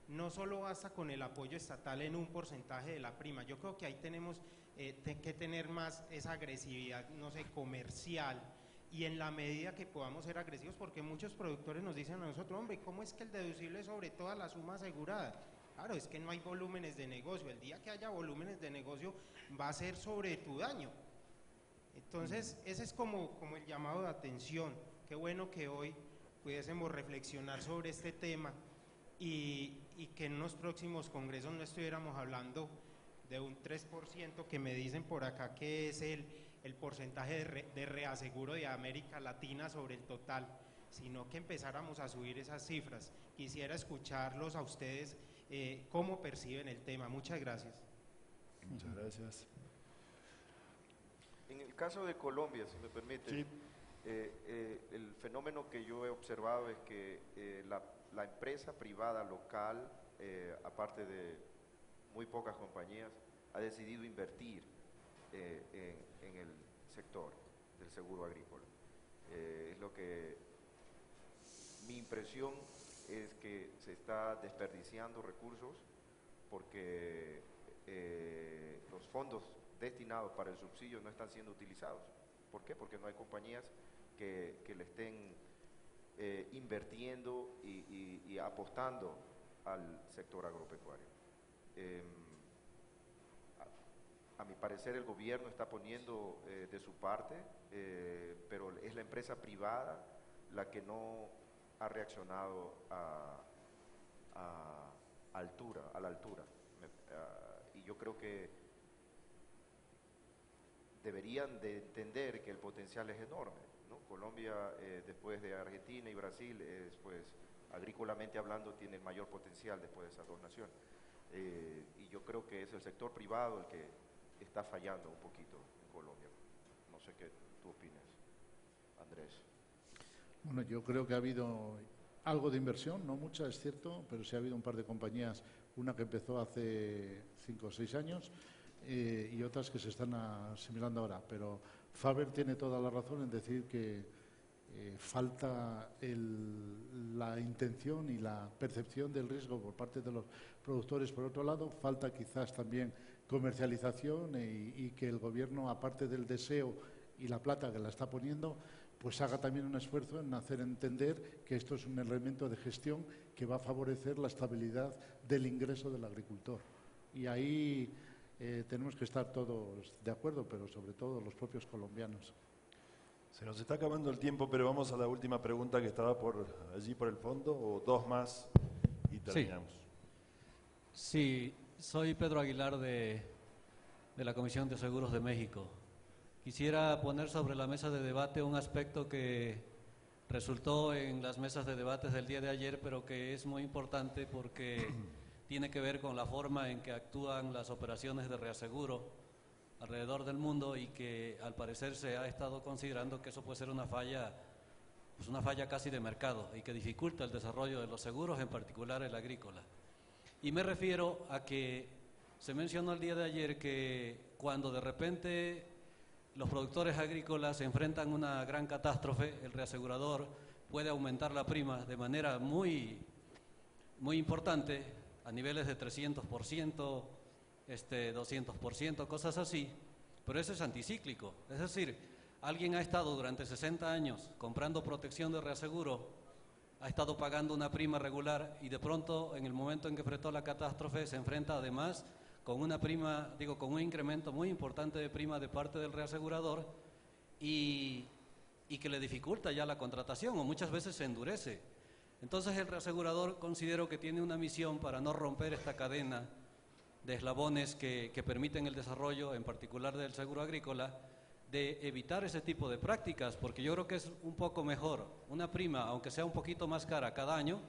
No solo basta con el apoyo estatal en un porcentaje de la prima, yo creo que ahí tenemos que tener más esa agresividad, no sé, comercial, y en la medida que podamos ser agresivos, porque muchos productores nos dicen a nosotros, hombre, ¿cómo es que el deducible es sobre toda la suma asegurada? Claro, es que no hay volúmenes de negocio, el día que haya volúmenes de negocio va a ser sobre tu daño. Entonces, ese es como el llamado de atención. Qué bueno que hoy pudiésemos reflexionar sobre este tema y que en los próximos congresos no estuviéramos hablando de un 3% que me dicen por acá que es el porcentaje de reaseguro de América Latina sobre el total, sino que empezáramos a subir esas cifras. Quisiera escucharlos a ustedes cómo perciben el tema. Muchas gracias. Muchas gracias. En el caso de Colombia, si me permite, Sí. El fenómeno que yo he observado es que la empresa privada local, aparte de muy pocas compañías, ha decidido invertir en el sector del seguro agrícola. Es lo que mi impresión es que se está desperdiciando recursos porque los fondos destinados para el subsidio no están siendo utilizados. ¿Por qué? Porque no hay compañías que le estén invirtiendo y apostando al sector agropecuario. A mi parecer el gobierno está poniendo de su parte, pero es la empresa privada la que no ha reaccionado a la altura. Y yo creo que deberían de entender que el potencial es enorme, ¿no? Colombia, después de Argentina y Brasil, pues, agrícolamente hablando, tiene el mayor potencial después de esas dos naciones. Y yo creo que es el sector privado el que está fallando un poquito en Colombia. No sé qué tú opinas, Andrés. Bueno, yo creo que ha habido algo de inversión, no mucha, es cierto, pero sí ha habido un par de compañías, una que empezó hace 5 o 6 años y otras que se están asimilando ahora. Pero Faber tiene toda la razón en decir que falta la intención y la percepción del riesgo por parte de los productores. Por otro lado, falta quizás también comercialización y que el gobierno, aparte del deseo y la plata que la está poniendo, pues haga también un esfuerzo en hacer entender que esto es un elemento de gestión que va a favorecer la estabilidad del ingreso del agricultor. Y ahí tenemos que estar todos de acuerdo, pero sobre todo los propios colombianos. Se nos está acabando el tiempo, pero vamos a la última pregunta que estaba allí por el fondo, o dos más y terminamos. Sí, soy Pedro Aguilar de la Comisión de Seguros de México. Quisiera poner sobre la mesa de debate un aspecto que resultó en las mesas de debates del día de ayer, pero que es muy importante porque tiene que ver con la forma en que actúan las operaciones de reaseguro alrededor del mundo y que al parecer se ha estado considerando que eso puede ser una falla casi de mercado y que dificulta el desarrollo de los seguros, en particular el agrícola. Y me refiero a que se mencionó el día de ayer que cuando de repente los productores agrícolas se enfrentan a una gran catástrofe, el reasegurador puede aumentar la prima de manera muy, muy importante, a niveles de 300%, 200%, cosas así, pero eso es anticíclico. Es decir, alguien ha estado durante 60 años comprando protección de reaseguro, ha estado pagando una prima regular y de pronto, en el momento en que enfrentó la catástrofe, se enfrenta además con una prima, con un incremento muy importante de prima de parte del reasegurador y que le dificulta ya la contratación o muchas veces se endurece. Entonces el reasegurador considero que tiene una misión para no romper esta cadena de eslabones que permiten el desarrollo, en particular del seguro agrícola, de evitar ese tipo de prácticas, porque yo creo que es un poco mejor una prima, aunque sea un poquito más cara cada año,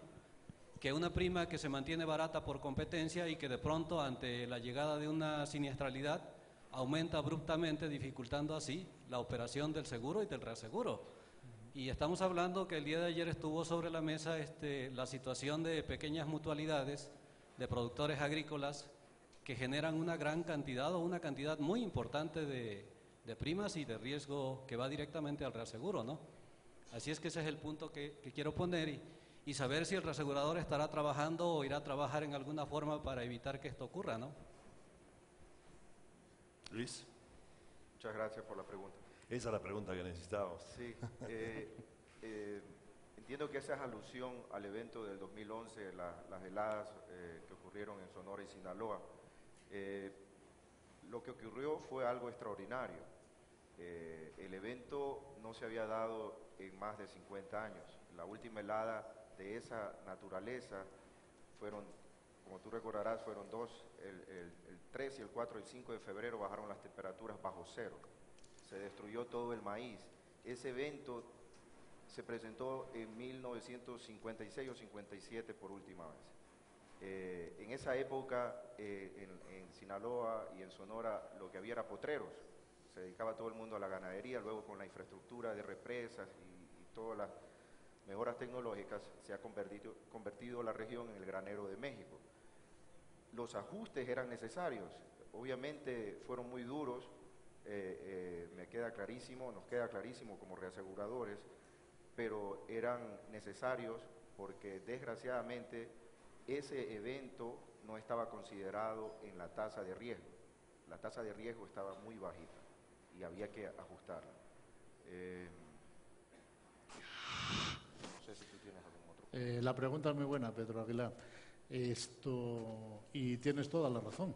que una prima que se mantiene barata por competencia y que de pronto ante la llegada de una siniestralidad aumenta abruptamente, dificultando así la operación del seguro y del reaseguro. Y estamos hablando que el día de ayer estuvo sobre la mesa la situación de pequeñas mutualidades de productores agrícolas que generan una gran cantidad o una cantidad muy importante de primas y de riesgo que va directamente al reaseguro, ¿no? Así es que ese es el punto que quiero poner y saber si el reasegurador estará trabajando o irá a trabajar en alguna forma para evitar que esto ocurra, ¿no? Luis. Muchas gracias por la pregunta. Esa es la pregunta que necesitábamos. Sí, entiendo que esa es alusión al evento del 2011, las heladas que ocurrieron en Sonora y Sinaloa. Lo que ocurrió fue algo extraordinario. El evento no se había dado en más de 50 años. La última helada de esa naturaleza fueron, como tú recordarás, fueron dos, el 3 y el 4 y el 5 de febrero bajaron las temperaturas bajo cero. Se destruyó todo el maíz. Ese evento se presentó en 1956 o 57 por última vez. En esa época, en Sinaloa y en Sonora, lo que había era potreros. Se dedicaba todo el mundo a la ganadería, luego con la infraestructura de represas y todas las mejoras tecnológicas, se ha convertido la región en el granero de México. Los ajustes eran necesarios, obviamente fueron muy duros, me queda clarísimo, nos queda clarísimo como reaseguradores, pero eran necesarios porque desgraciadamente ese evento no estaba considerado en la tasa de riesgo. La tasa de riesgo estaba muy bajita y había que ajustarla. No sé si tú tienes algún otro. La pregunta es muy buena, Pedro Aguilar. Y tienes toda la razón,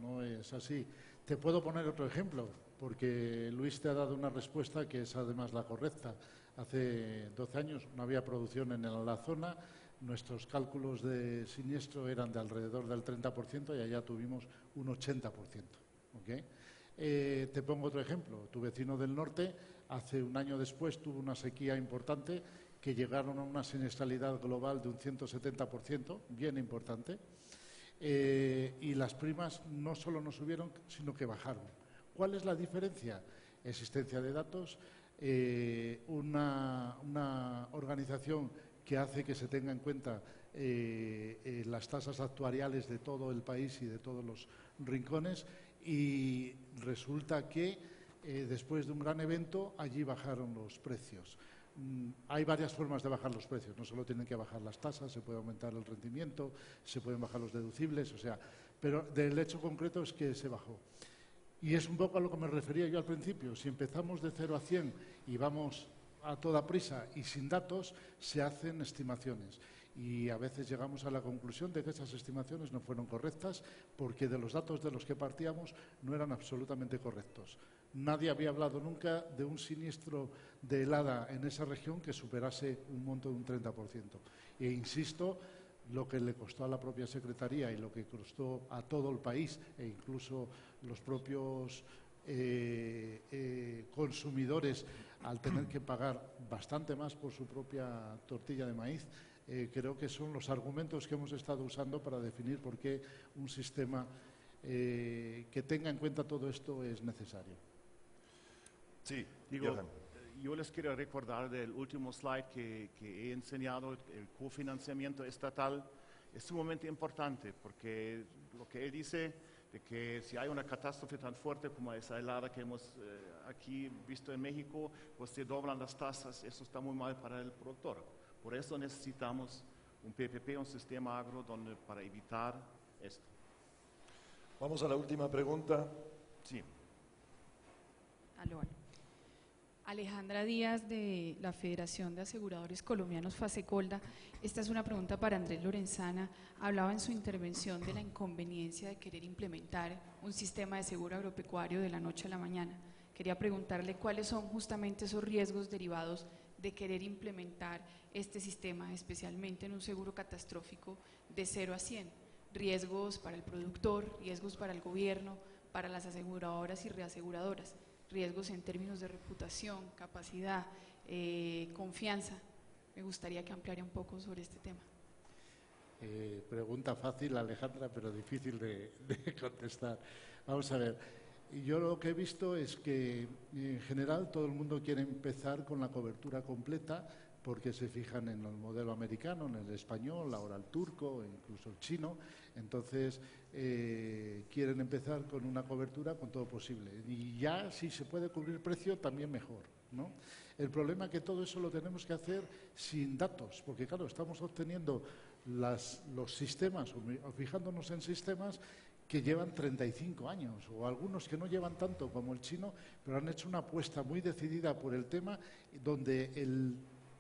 no es así. Te puedo poner otro ejemplo, porque Luis te ha dado una respuesta que es además la correcta. Hace 12 años no había producción en la zona, nuestros cálculos de siniestro eran de alrededor del 30% y allá tuvimos un 80%. ¿Okay? Te pongo otro ejemplo. Tu vecino del norte, hace un año después, tuvo una sequía importante que llegaron a una siniestralidad global de un 170%, bien importante, y las primas no solo no subieron, sino que bajaron. ¿Cuál es la diferencia? Existencia de datos, una organización que hace que se tenga en cuenta las tasas actuariales de todo el país y de todos los rincones, y resulta que después de un gran evento allí bajaron los precios. Hay varias formas de bajar los precios, no solo tienen que bajar las tasas, se puede aumentar el rendimiento, se pueden bajar los deducibles, pero del hecho concreto es que se bajó. Y es un poco a lo que me refería yo al principio. Si empezamos de 0 a 100 y vamos a toda prisa y sin datos, se hacen estimaciones. Y a veces llegamos a la conclusión de que esas estimaciones no fueron correctas porque de los datos de los que partíamos no eran absolutamente correctos. Nadie había hablado nunca de un siniestro de helada en esa región que superase un monto de un 30%. E insisto, lo que le costó a la propia Secretaría y lo que costó a todo el país e incluso los propios consumidores al tener que pagar bastante más por su propia tortilla de maíz, creo que son los argumentos que hemos estado usando para definir por qué un sistema que tenga en cuenta todo esto es necesario. Sí, yo les quiero recordar del último slide que he enseñado, el cofinanciamiento estatal es sumamente importante porque lo que él dice de que si hay una catástrofe tan fuerte como esa helada que hemos aquí visto en México, pues se doblan las tasas, eso está muy mal para el productor. Por eso necesitamos un PPP, un sistema agro para evitar esto. Vamos a la última pregunta. Sí. Aló. Alejandra Díaz, de la Federación de Aseguradores Colombianos, FASECOLDA. Esta es una pregunta para Andrés Lorenzana. Hablaba en su intervención de la inconveniencia de querer implementar un sistema de seguro agropecuario de la noche a la mañana. Quería preguntarle cuáles son justamente esos riesgos derivados de querer implementar este sistema, especialmente en un seguro catastrófico de 0 a 100. Riesgos para el productor, riesgos para el gobierno, para las aseguradoras y reaseguradoras. Riesgos en términos de reputación, capacidad, confianza. Me gustaría que ampliara un poco sobre este tema. Pregunta fácil, Alejandra, pero difícil de contestar. Vamos a ver, yo lo que he visto es que en general todo el mundo quiere empezar con la cobertura completa porque se fijan en el modelo americano, en el español, ahora el turco, incluso el chino. Entonces, quieren empezar con una cobertura con todo posible. Y ya, si se puede cubrir precio, también mejor, ¿no? El problema es que todo eso lo tenemos que hacer sin datos, porque claro, estamos obteniendo los sistemas, o fijándonos en sistemas que llevan 35 años, o algunos que no llevan tanto como el chino, pero han hecho una apuesta muy decidida por el tema, donde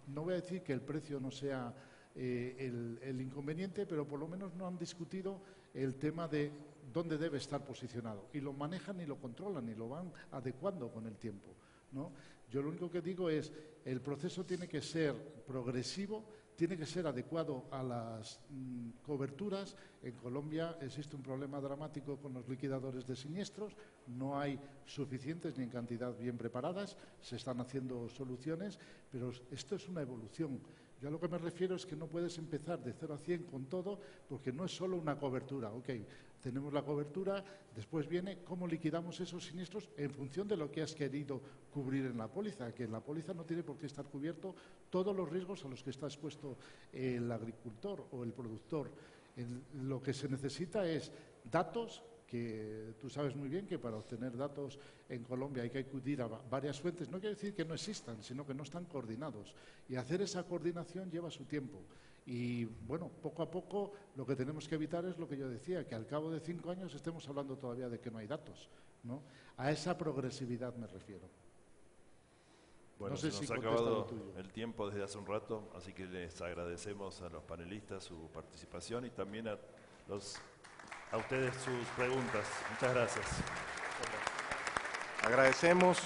no voy a decir que el precio no sea el inconveniente, pero por lo menos no han discutido el tema de dónde debe estar posicionado. Y lo manejan y lo controlan y lo van adecuando con el tiempo, ¿no? Yo lo único que digo es, el proceso tiene que ser progresivo, tiene que ser adecuado a las coberturas. En Colombia existe un problema dramático con los liquidadores de siniestros, no hay suficientes ni en cantidad bien preparadas, se están haciendo soluciones, pero esto es una evolución. Yo a lo que me refiero es que no puedes empezar de 0 a 100 con todo, porque no es solo una cobertura. Ok, tenemos la cobertura, después viene cómo liquidamos esos siniestros en función de lo que has querido cubrir en la póliza, que en la póliza no tiene por qué estar cubierto todos los riesgos a los que está expuesto el agricultor o el productor. Lo que se necesita es datos, que tú sabes muy bien que para obtener datos en Colombia hay que acudir a varias fuentes. No quiere decir que no existan, sino que no están coordinados. Y hacer esa coordinación lleva su tiempo. Y, bueno, poco a poco lo que tenemos que evitar es lo que yo decía, que al cabo de 5 años estemos hablando todavía de que no hay datos, ¿no? A esa progresividad me refiero. Bueno, no sé se nos si ha contesta acabado lo tuyo. el tiempo desde hace un rato, así que les agradecemos a los panelistas su participación y también a ustedes sus preguntas. Muchas gracias. Agradecemos